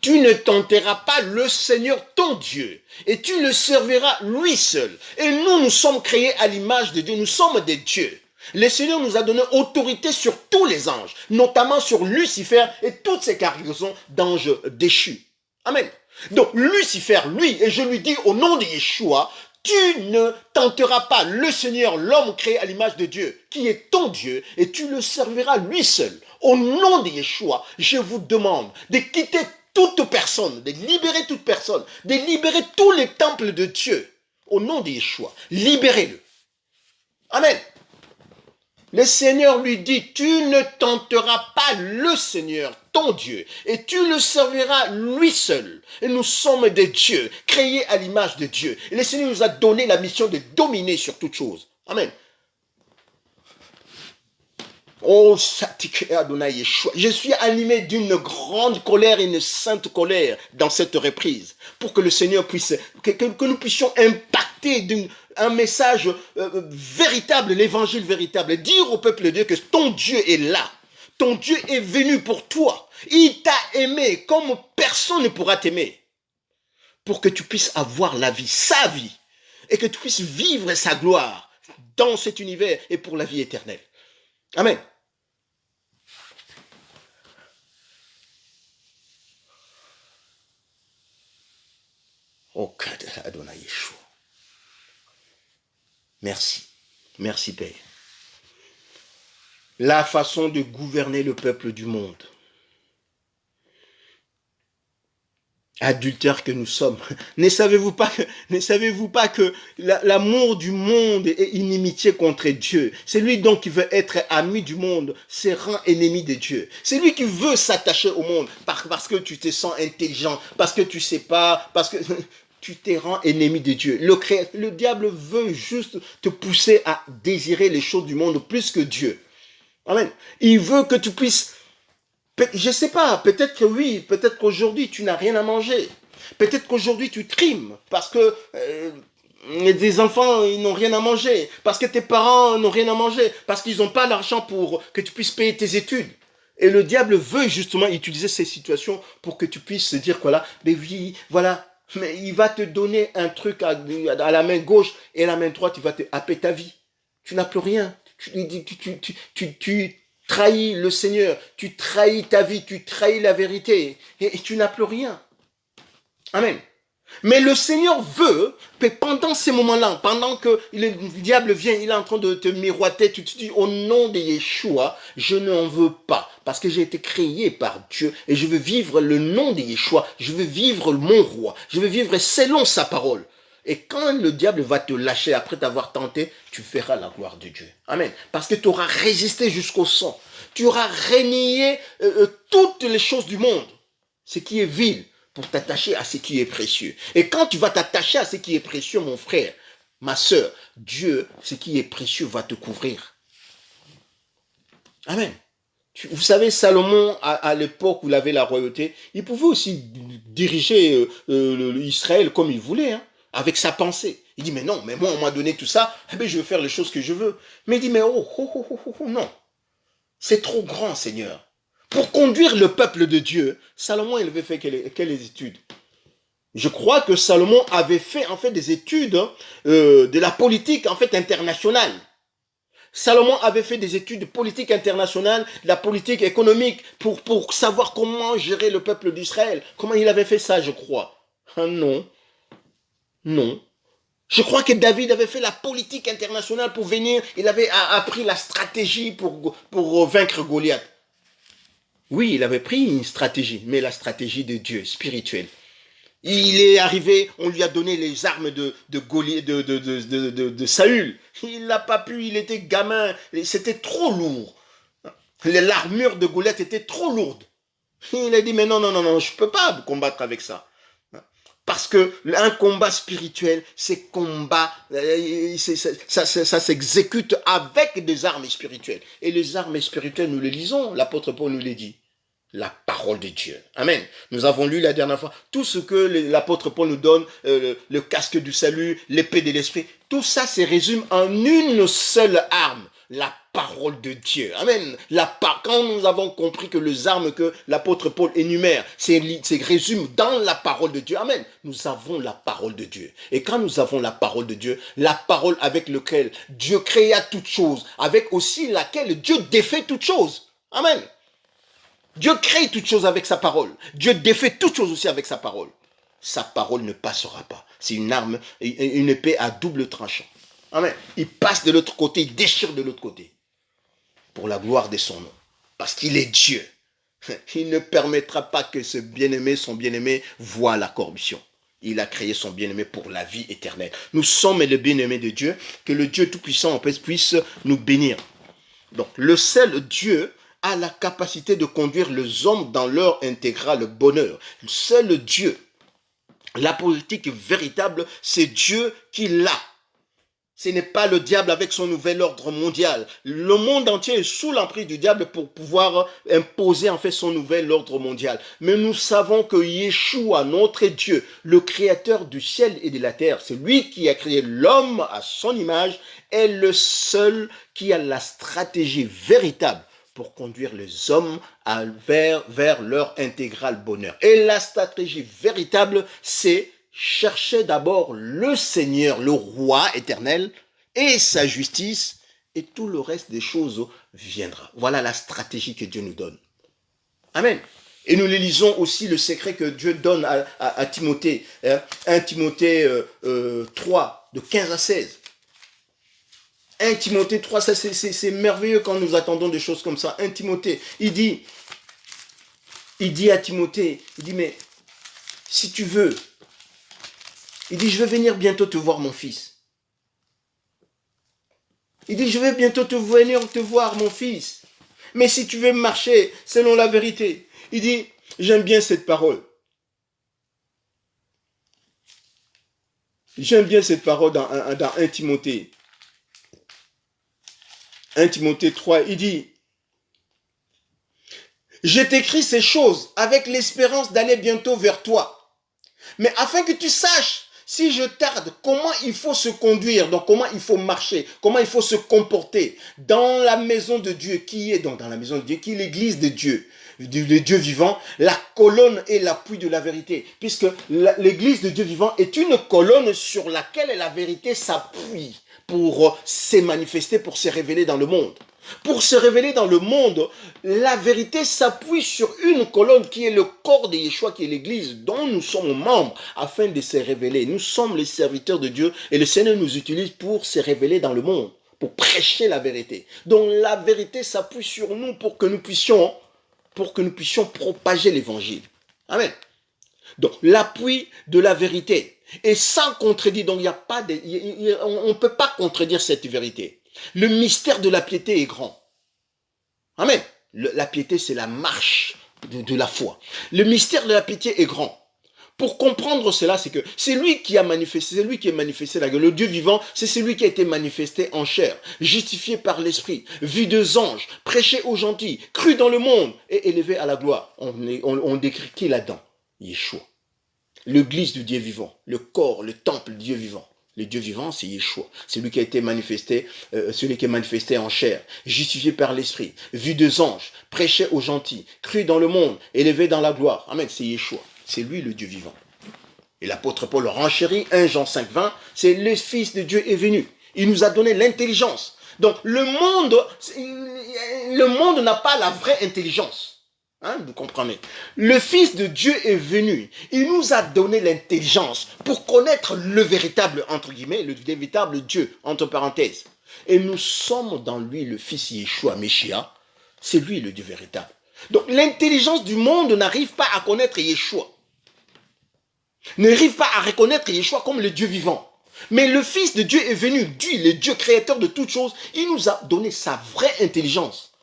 tu ne tenteras pas le Seigneur ton Dieu, et tu le serviras lui seul. Et nous sommes créés à l'image de Dieu, nous sommes des dieux. Le Seigneur nous a donné autorité sur tous les anges, notamment sur Lucifer et toutes ses cargaisons d'anges déchus. Amen. Donc Lucifer, lui, et je lui dis au nom de Yeshua, tu ne tenteras pas le Seigneur, l'homme créé à l'image de Dieu, qui est ton Dieu, et tu le serviras lui seul. Au nom de Yeshua, je vous demande de quitter toute personne, de libérer toute personne, de libérer tous les temples de Dieu. Au nom de Yeshua, libérez-le. Amen. Le Seigneur lui dit, tu ne tenteras pas le Seigneur, ton Dieu, et tu le serviras lui seul. Et nous sommes des dieux, créés à l'image de Dieu. Et le Seigneur nous a donné la mission de dominer sur toute chose. Amen. Oh, Adonai Yeshua, je suis animé d'une grande colère et une sainte colère dans cette reprise, pour que le Seigneur puisse, que nous puissions impacter un message véritable, l'évangile véritable, dire au peuple de Dieu que ton Dieu est là, ton Dieu est venu pour toi, il t'a aimé comme personne ne pourra t'aimer, pour que tu puisses avoir la vie, sa vie, et que tu puisses vivre sa gloire dans cet univers et pour la vie éternelle. Amen. Oh, Adonai Yeshua. Merci. Merci, Père. La façon de gouverner le peuple du monde. Adultères que nous sommes. Ne savez-vous pas que l'amour du monde est inimitié contre Dieu? C'est lui donc qui veut être ami du monde, se rend ennemi de Dieu. C'est lui qui veut s'attacher au monde parce que tu te sens intelligent, parce que tu sais pas, parce que tu te rends ennemi de Dieu. Le diable veut juste te pousser à désirer les choses du monde plus que Dieu. Amen. Il veut que tu puisses... Je ne sais pas, peut-être que oui, peut-être qu'aujourd'hui tu n'as rien à manger. Peut-être qu'aujourd'hui tu trimes parce que des enfants ils n'ont rien à manger, parce que tes parents n'ont rien à manger, parce qu'ils n'ont pas l'argent pour que tu puisses payer tes études. Et le diable veut justement utiliser ces situations pour que tu puisses se dire voilà, mais oui, voilà. Mais il va te donner un truc à la main gauche et à la main droite, il va te happer ta vie. Tu n'as plus rien. Tu trahis le Seigneur, tu trahis ta vie, tu trahis la vérité et tu n'as plus rien. Amen. Mais le Seigneur veut que pendant ces moments-là, pendant que le diable vient, il est en train de te miroiter, tu te dis au nom de Yeshua, je n'en veux pas parce que j'ai été créé par Dieu et je veux vivre le nom de Yeshua, je veux vivre mon roi, je veux vivre selon sa parole. Et quand le diable va te lâcher après t'avoir tenté, tu feras la gloire de Dieu. Amen. Parce que tu auras résisté jusqu'au sang. Tu auras renié toutes les choses du monde, ce qui est vil, pour t'attacher à ce qui est précieux. Et quand tu vas t'attacher à ce qui est précieux, mon frère, ma soeur, Dieu, ce qui est précieux va te couvrir. Amen. Vous savez, Salomon, à l'époque où il avait la royauté, il pouvait aussi diriger Israël comme il voulait, hein, avec sa pensée. Il dit, mais non, mais moi, on m'a donné tout ça, eh bien, je vais faire les choses que je veux. Mais il dit, mais non. C'est trop grand, Seigneur. Pour conduire le peuple de Dieu, Salomon, il avait fait quelles études? Je crois que Salomon avait fait, en fait, des études de la politique, en fait, internationale. Salomon avait fait des études de politique internationale, de la politique économique, pour savoir comment gérer le peuple d'Israël. Comment il avait fait ça, je crois. Ah non, non. Je crois que David avait fait la politique internationale pour venir, il avait appris la stratégie pour vaincre Goliath. Oui, il avait pris une stratégie, mais la stratégie de Dieu, spirituelle. Il est arrivé, on lui a donné les armes de Saül. Il n'a pas pu, il était gamin, c'était trop lourd. L'armure de Goliath était trop lourde. Il a dit, mais non, je ne peux pas combattre avec ça. Parce que un combat spirituel, ça s'exécute avec des armes spirituelles. Et les armes spirituelles, nous les lisons, l'apôtre Paul nous les dit. La parole de Dieu. Amen. Nous avons lu la dernière fois tout ce que l'apôtre Paul nous donne, le casque du salut, l'épée de l'esprit. Tout ça se résume en une seule arme, la parole de Dieu. Amen. Quand nous avons compris que les armes que l'apôtre Paul énumère, c'est résume dans la parole de Dieu. Amen. Nous avons la parole de Dieu. Et quand nous avons la parole de Dieu, la parole avec laquelle Dieu créa toutes choses, avec aussi laquelle Dieu défait toutes choses. Amen. Dieu crée toutes choses avec sa parole. Dieu défait toutes choses aussi avec sa parole. Sa parole ne passera pas. C'est une arme, une épée à double tranchant. Amen. Il passe de l'autre côté, il déchire de l'autre côté. Pour la gloire de son nom. Parce qu'il est Dieu. Il ne permettra pas que son bien-aimé, voie la corruption. Il a créé son bien-aimé pour la vie éternelle. Nous sommes les bien-aimés de Dieu. Que le Dieu Tout-Puissant puisse nous bénir. Donc, le seul Dieu a la capacité de conduire les hommes dans leur intégral bonheur. Seul Dieu. La politique véritable, c'est Dieu qui l'a. Ce n'est pas le diable avec son nouvel ordre mondial. Le monde entier est sous l'emprise du diable pour pouvoir imposer en fait son nouvel ordre mondial. Mais nous savons que Yeshua, notre Dieu, le créateur du ciel et de la terre, c'est lui qui a créé l'homme à son image, est le seul qui a la stratégie véritable pour conduire les hommes vers leur intégral bonheur. Et la stratégie véritable, c'est chercher d'abord le Seigneur, le roi éternel, et sa justice, et tout le reste des choses viendra. Voilà la stratégie que Dieu nous donne. Amen. Et nous lisons aussi le secret que Dieu donne à Timothée, 1 Timothée 3, de 15 à 16. 1 Timothée 3, c'est merveilleux quand nous attendons des choses comme ça. 1 Timothée, il dit à Timothée, il dit, mais si tu veux, il dit, je vais venir bientôt te voir, mon fils. Il dit, je vais bientôt venir te voir, mon fils. Mais si tu veux marcher selon la vérité, il dit, j'aime bien cette parole. J'aime bien cette parole dans 1 Timothée. 1 Timothée 3, il dit, je t'écris ces choses avec l'espérance d'aller bientôt vers toi. Mais afin que tu saches, si je tarde, comment il faut se conduire, donc comment il faut marcher, comment il faut se comporter dans la maison de Dieu, qui est donc dans la maison de Dieu, qui est l'église de Dieu, le Dieu vivant, la colonne et l'appui de la vérité, puisque l'église de Dieu vivant est une colonne sur laquelle la vérité s'appuie pour se manifester, pour se révéler dans le monde. Pour se révéler dans le monde, la vérité s'appuie sur une colonne qui est le corps de Yeshua, qui est l'église dont nous sommes membres, afin de se révéler. Nous sommes les serviteurs de Dieu et le Seigneur nous utilise pour se révéler dans le monde, pour prêcher la vérité. Donc la vérité s'appuie sur nous pour que nous puissions propager l'évangile. Amen. Donc l'appui de la vérité. Et sans contredire, donc on ne peut pas contredire cette vérité. Le mystère de la piété est grand. Amen. La piété, c'est la marche de la foi. Le mystère de la piété est grand. Pour comprendre cela, c'est que c'est lui qui a manifesté, c'est lui qui est manifesté la gueule. Le Dieu vivant, c'est celui qui a été manifesté en chair, justifié par l'esprit, vu des anges, prêché aux gentils, cru dans le monde et élevé à la gloire. On décrit qui là-dedans? Yeshua. L'église du Dieu vivant, le corps, le temple du Dieu vivant. Le Dieu vivant, c'est Yeshua. C'est lui qui a été manifesté, celui qui est manifesté en chair, justifié par l'esprit, vu des anges, prêché aux gentils, cru dans le monde, élevé dans la gloire. Amen, c'est Yeshua. C'est lui le Dieu vivant. Et l'apôtre Paul renchérit, 1 Jean 5, 20, c'est le Fils de Dieu est venu. Il nous a donné l'intelligence Donc le monde n'a pas la vraie intelligence. Hein, vous comprenez? Le Fils de Dieu est venu. Il nous a donné l'intelligence pour connaître le véritable, entre guillemets, le véritable Dieu, entre parenthèses. Et nous sommes dans lui le Fils Yeshua Meshiach. C'est lui le Dieu véritable. Donc l'intelligence du monde n'arrive pas à connaître Yeshua. N'arrive pas à reconnaître Yeshua comme le Dieu vivant. Mais le Fils de Dieu est venu, Dieu, le Dieu créateur de toutes choses. Il nous a donné sa vraie intelligence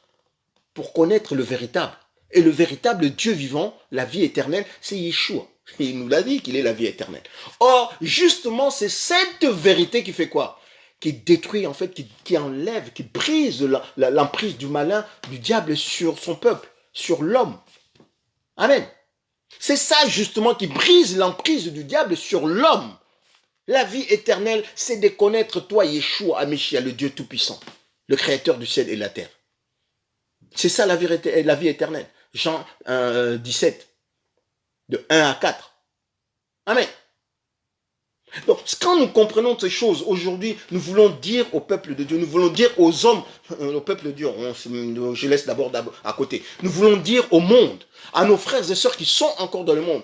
pour connaître le véritable. Et le véritable Dieu vivant, la vie éternelle, c'est Yeshua. Il nous l'a dit qu'il est la vie éternelle. Or, justement, c'est cette vérité qui fait quoi? Qui détruit, en fait, qui enlève, qui brise l'emprise du malin, du diable sur son peuple, sur l'homme. Amen. C'est ça, justement, qui brise l'emprise du diable sur l'homme. La vie éternelle, c'est de connaître toi, Yeshua, Amishia, le Dieu Tout-Puissant, le Créateur du ciel et de la terre. C'est ça la vie éternelle. Jean 17, de 1 à 4. Amen. Donc, quand nous comprenons ces choses, aujourd'hui, nous voulons dire au peuple de Dieu, nous voulons dire aux hommes, au peuple de Dieu, je laisse d'abord à côté, nous voulons dire au monde, à nos frères et sœurs qui sont encore dans le monde,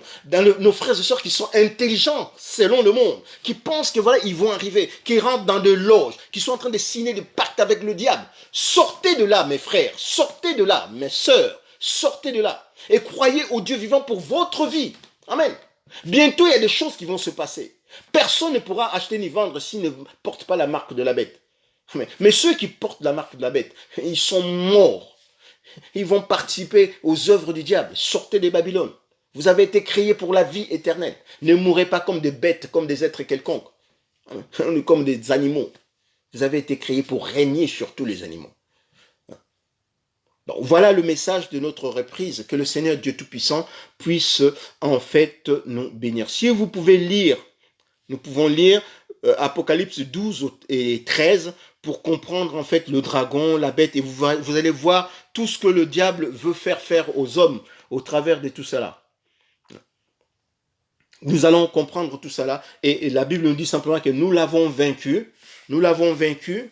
nos frères et sœurs qui sont intelligents selon le monde, qui pensent que voilà, ils vont arriver, qui rentrent dans de loges, qui sont en train de signer des pactes avec le diable. Sortez de là, mes frères, sortez de là, mes sœurs, sortez de là et croyez au Dieu vivant pour votre vie. Amen. Bientôt, il y a des choses qui vont se passer. Personne ne pourra acheter ni vendre s'il ne porte pas la marque de la bête. Mais ceux qui portent la marque de la bête, ils sont morts. Ils vont participer aux œuvres du diable. Sortez des Babylone. Vous avez été créés pour la vie éternelle. Ne mourrez pas comme des bêtes, comme des êtres quelconques, comme des animaux. Vous avez été créés pour régner sur tous les animaux. Donc, voilà le message de notre reprise. Que le Seigneur Dieu Tout-Puissant puisse en fait nous bénir. Si vous pouvez lire, nous pouvons lire Apocalypse 12 et 13 pour comprendre en fait le dragon, la bête, et vous allez voir tout ce que le diable veut faire aux hommes au travers de tout cela. Nous allons comprendre tout cela, et la Bible nous dit simplement que nous l'avons vaincu. Nous l'avons vaincu.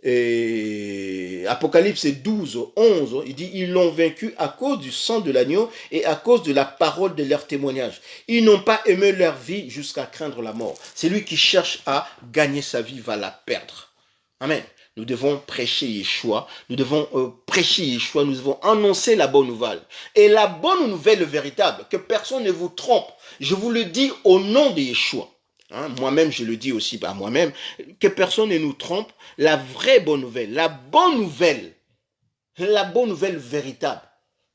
Et Apocalypse 12, 11, il dit, ils l'ont vaincu à cause du sang de l'agneau et à cause de la parole de leur témoignage. Ils n'ont pas aimé leur vie jusqu'à craindre la mort. Celui qui cherche à gagner sa vie va la perdre. Amen. Nous devons prêcher Yeshua, nous devons annoncer la bonne nouvelle. Et la bonne nouvelle véritable, que personne ne vous trompe, je vous le dis au nom de Yeshua. Hein, moi-même, je le dis aussi par moi-même, que personne ne nous trompe, la vraie bonne nouvelle, la bonne nouvelle véritable,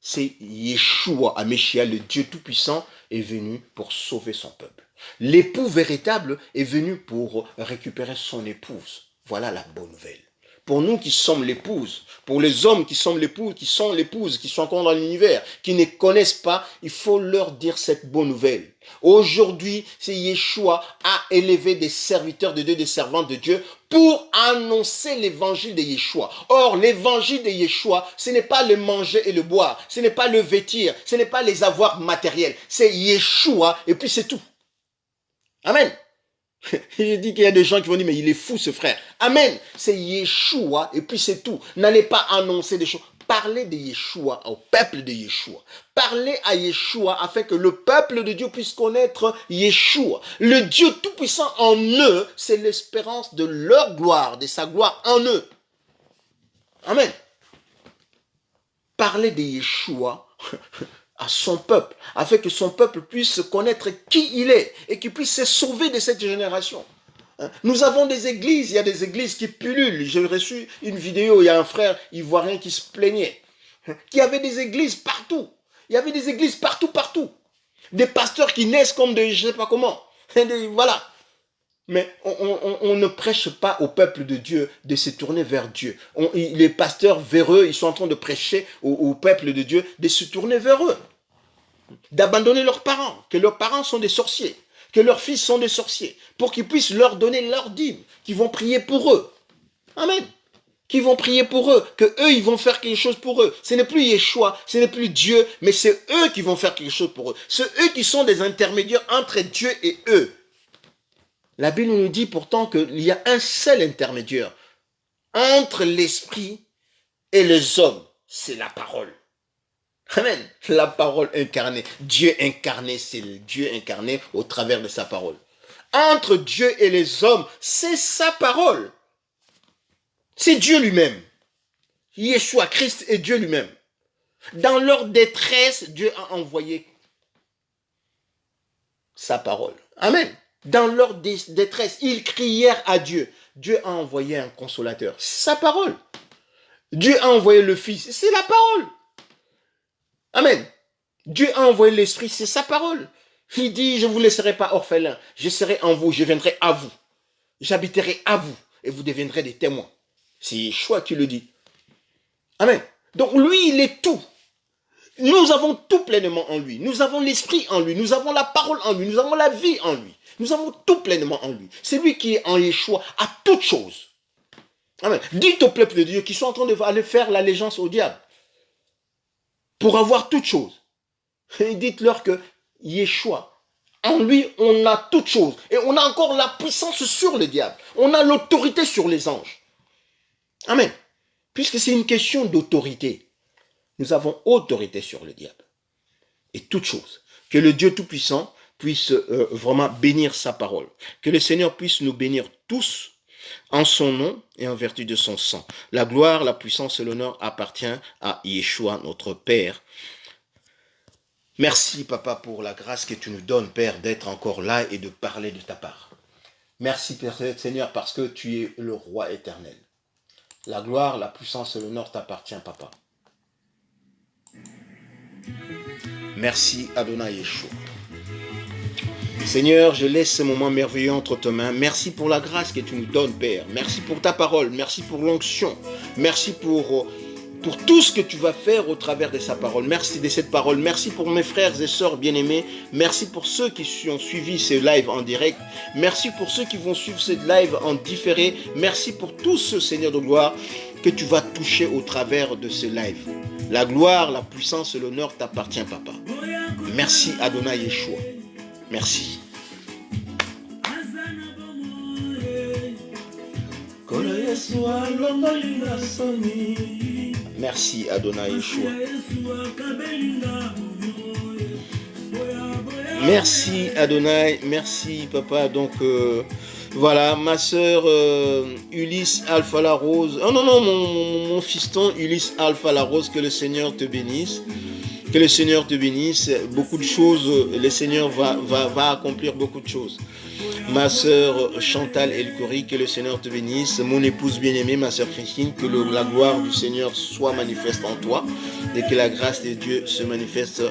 c'est Yeshua, Ameshia, le Dieu Tout-Puissant, est venu pour sauver son peuple. L'époux véritable est venu pour récupérer son épouse. Voilà la bonne nouvelle. Pour nous qui sommes l'épouse, pour les hommes qui sont l'épouse, qui sont encore dans l'univers, qui ne connaissent pas, il faut leur dire cette bonne nouvelle. Aujourd'hui, c'est Yeshua a élevé des serviteurs de Dieu, des servantes de Dieu, pour annoncer l'évangile de Yeshua. Or, l'évangile de Yeshua, ce n'est pas le manger et le boire, ce n'est pas le vêtir, ce n'est pas les avoirs matériels, c'est Yeshua et puis c'est tout. Amen. Je dis qu'il y a des gens qui vont dire, mais il est fou ce frère. Amen. C'est Yeshua et puis c'est tout. N'allez pas annoncer des choses. Parlez de Yeshua au peuple de Yeshua. Parlez à Yeshua afin que le peuple de Dieu puisse connaître Yeshua. Le Dieu Tout-Puissant en eux, c'est l'espérance de leur gloire, de sa gloire en eux. Amen. Parlez de Yeshua à son peuple, afin que son peuple puisse connaître qui il est et qu'il puisse se sauver de cette génération. Nous avons des églises, il y a des églises qui pullulent. J'ai reçu une vidéo, il y a un frère ivoirien qui se plaignait, qui avait des églises partout. Il y avait des églises partout. Des pasteurs qui naissent comme de je ne sais pas comment. Voilà. Mais on ne prêche pas au peuple de Dieu de se tourner vers Dieu. Les pasteurs véreux, ils sont en train de prêcher au peuple de Dieu de se tourner vers eux. D'abandonner leurs parents, que leurs parents sont des sorciers, que leurs fils sont des sorciers, pour qu'ils puissent leur donner leur dîme, qu'ils vont prier pour eux. Amen. Qu'ils vont prier pour eux, que eux ils vont faire quelque chose pour eux. Ce n'est plus Yeshua, ce n'est plus Dieu, mais c'est eux qui vont faire quelque chose pour eux. C'est eux qui sont des intermédiaires entre Dieu et eux. La Bible nous dit pourtant qu'il y a un seul intermédiaire entre l'esprit et les hommes, c'est la parole. Amen. La parole incarnée. Dieu incarné, c'est le Dieu incarné au travers de sa parole. Entre Dieu et les hommes, c'est sa parole. C'est Dieu lui-même. Yeshua, Christ est Dieu lui-même. Dans leur détresse, Dieu a envoyé sa parole. Amen. Dans leur détresse, ils crièrent à Dieu. Dieu a envoyé un consolateur. C'est sa parole. Dieu a envoyé le Fils. C'est la parole. Amen. Dieu a envoyé l'Esprit. C'est sa parole. Il dit, je ne vous laisserai pas orphelin. Je serai en vous. Je viendrai à vous. J'habiterai à vous. Et vous deviendrez des témoins. C'est Yeshua qui le dit. Amen. Donc lui, il est tout. Nous avons tout pleinement en lui. Nous avons l'esprit en lui. Nous avons la parole en lui. Nous avons la vie en lui. Nous avons tout pleinement en lui. C'est lui qui est en Yeshua à toutes choses. Amen. Dites au peuple de Dieu qui sont en train d'aller faire l'allégeance au diable pour avoir toutes choses. Et dites-leur que Yeshua, en lui, on a toutes choses. Et on a encore la puissance sur le diable. On a l'autorité sur les anges. Amen. Puisque c'est une question d'autorité. Nous avons autorité sur le diable. Et toutes choses. Que le Dieu Tout-Puissant puisse vraiment bénir sa parole. Que le Seigneur puisse nous bénir tous en son nom et en vertu de son sang. La gloire, la puissance et l'honneur appartient à Yeshua, notre Père. Merci, Papa, pour la grâce que tu nous donnes, Père, d'être encore là et de parler de ta part. Merci, Père Seigneur, parce que tu es le roi éternel. La gloire, la puissance et l'honneur t'appartient, Papa. Merci, Adonai Yeshua. Seigneur, je laisse ce moment merveilleux entre tes mains. Merci pour la grâce que tu nous donnes, Père. Merci pour ta parole. Merci pour l'onction. Merci pour tout ce que tu vas faire au travers de sa parole. Merci de cette parole. Merci pour mes frères et sœurs bien-aimés. Merci pour ceux qui ont suivi ce live en direct. Merci pour ceux qui vont suivre ce live en différé. Merci pour tous ceux, Seigneur de gloire, que tu vas toucher au travers de ce live. La gloire, la puissance et l'honneur t'appartient, Papa. Merci, Adonai Yeshua. Merci. Merci, Adonai Yeshua. Merci, Adonai. Merci, Papa. Donc, voilà, ma soeur Ulysse Alpha La Rose. Oh non, non, mon fiston Ulysse Alpha La Rose, que le Seigneur te bénisse. Que le Seigneur te bénisse. Beaucoup de choses, le Seigneur va accomplir beaucoup de choses. Ma sœur Chantal Elkori, que le Seigneur te bénisse. Mon épouse bien-aimée, ma sœur Christine, que la gloire du Seigneur soit manifeste en toi et que la grâce de Dieu se manifeste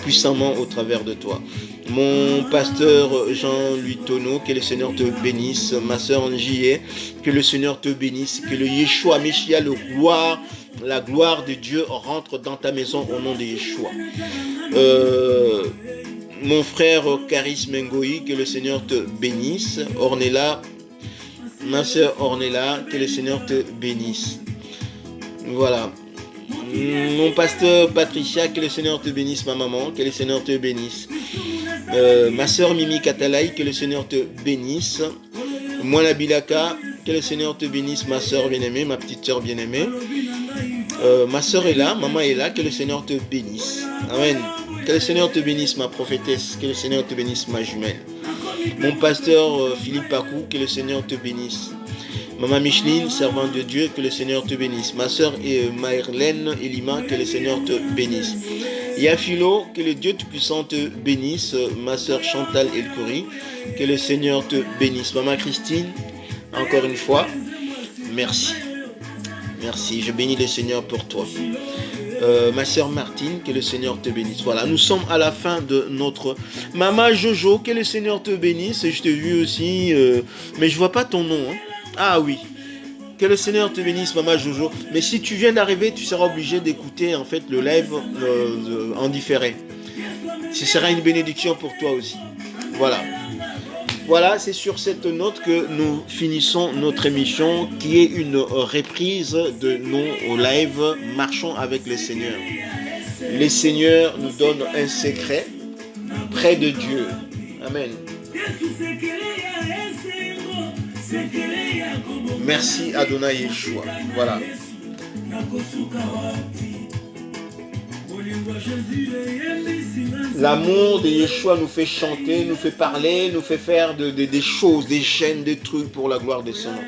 puissamment au travers de toi. Mon pasteur Jean-Louis Tonneau, que le Seigneur te bénisse. Ma sœur Angie, que le Seigneur te bénisse. Que le Yeshua Meshia, la gloire de Dieu rentre dans ta maison au nom de Yeshua. Mon frère Caris Mengoï, que le Seigneur te bénisse. Ornella, ma soeur Ornella, que le Seigneur te bénisse. Voilà. Mon pasteur Patricia, que le Seigneur te bénisse. Ma maman, que le Seigneur te bénisse. Ma soeur Mimi Katalai, que le Seigneur te bénisse. Moana Bilaka, que le Seigneur te bénisse. Ma soeur bien-aimée, ma petite soeur bien-aimée. Ma soeur est là, maman est là, que le Seigneur te bénisse. Amen. Que le Seigneur te bénisse, ma prophétesse. Que le Seigneur te bénisse, ma jumelle. Mon pasteur Philippe Pacou, que le Seigneur te bénisse. Maman Micheline, servante de Dieu, que le Seigneur te bénisse. Ma soeur Maërlène Elima, que le Seigneur te bénisse. Yafilo, que le Dieu Tout-Puissant te bénisse. Ma soeur Chantal Elkori, que le Seigneur te bénisse. Maman Christine, encore une fois, merci. Merci, je bénis le Seigneur pour toi. Ma sœur Martine, que le Seigneur te bénisse. Voilà, nous sommes à la fin de notre... Maman Jojo, que le Seigneur te bénisse. Je t'ai vu aussi, mais je vois pas ton nom. Hein. Ah oui, que le Seigneur te bénisse, Maman Jojo. Mais si tu viens d'arriver, tu seras obligé d'écouter en fait le live en différé. Ce sera une bénédiction pour toi aussi. Voilà. Voilà, c'est sur cette note que nous finissons notre émission qui est une reprise de nos lives Marchons avec le Seigneur. Le Seigneur nous donne un secret près de Dieu. Amen. Merci Adonai Yeshua. Voilà. L'amour de Yeshua nous fait chanter, nous fait parler, nous fait faire des choses, des chaînes, des trucs pour la gloire de son nom.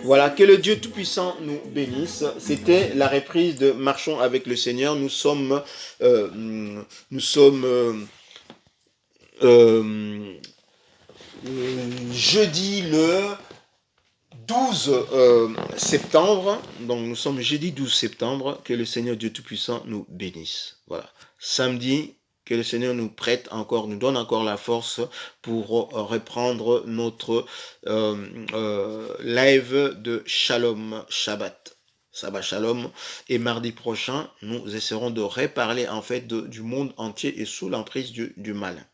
Voilà, que le Dieu Tout-Puissant nous bénisse. C'était la reprise de Marchons avec le Seigneur. Nous sommes jeudi le 12 septembre. Donc nous sommes jeudi 12 septembre. Que le Seigneur Dieu Tout-Puissant nous bénisse. Voilà. Samedi, que le Seigneur nous prête encore, nous donne encore la force pour reprendre notre live de Shalom Shabbat. Shabbat Shalom. Et mardi prochain, nous essaierons de reparler en fait du monde entier et sous l'emprise du mal.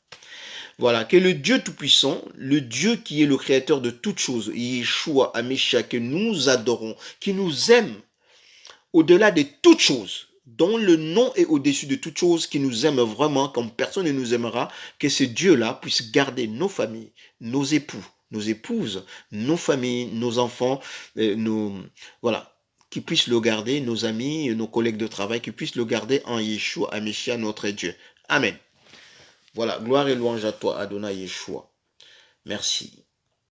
Voilà, que le Dieu Tout-Puissant, le Dieu qui est le créateur de toutes choses, Yeshua, Ameshia, que nous adorons, qui nous aime au-delà de toutes choses, dont le nom est au-dessus de toutes choses, qui nous aime vraiment comme personne ne nous aimera, que ce Dieu-là puisse garder nos familles, nos époux, nos épouses, nos familles, nos enfants, voilà, qui puisse le garder, nos amis, nos collègues de travail, qui puissent le garder en Yeshua, Ameshia, notre Dieu. Amen. Voilà, gloire et louange à toi, Adonai Yeshua. Merci.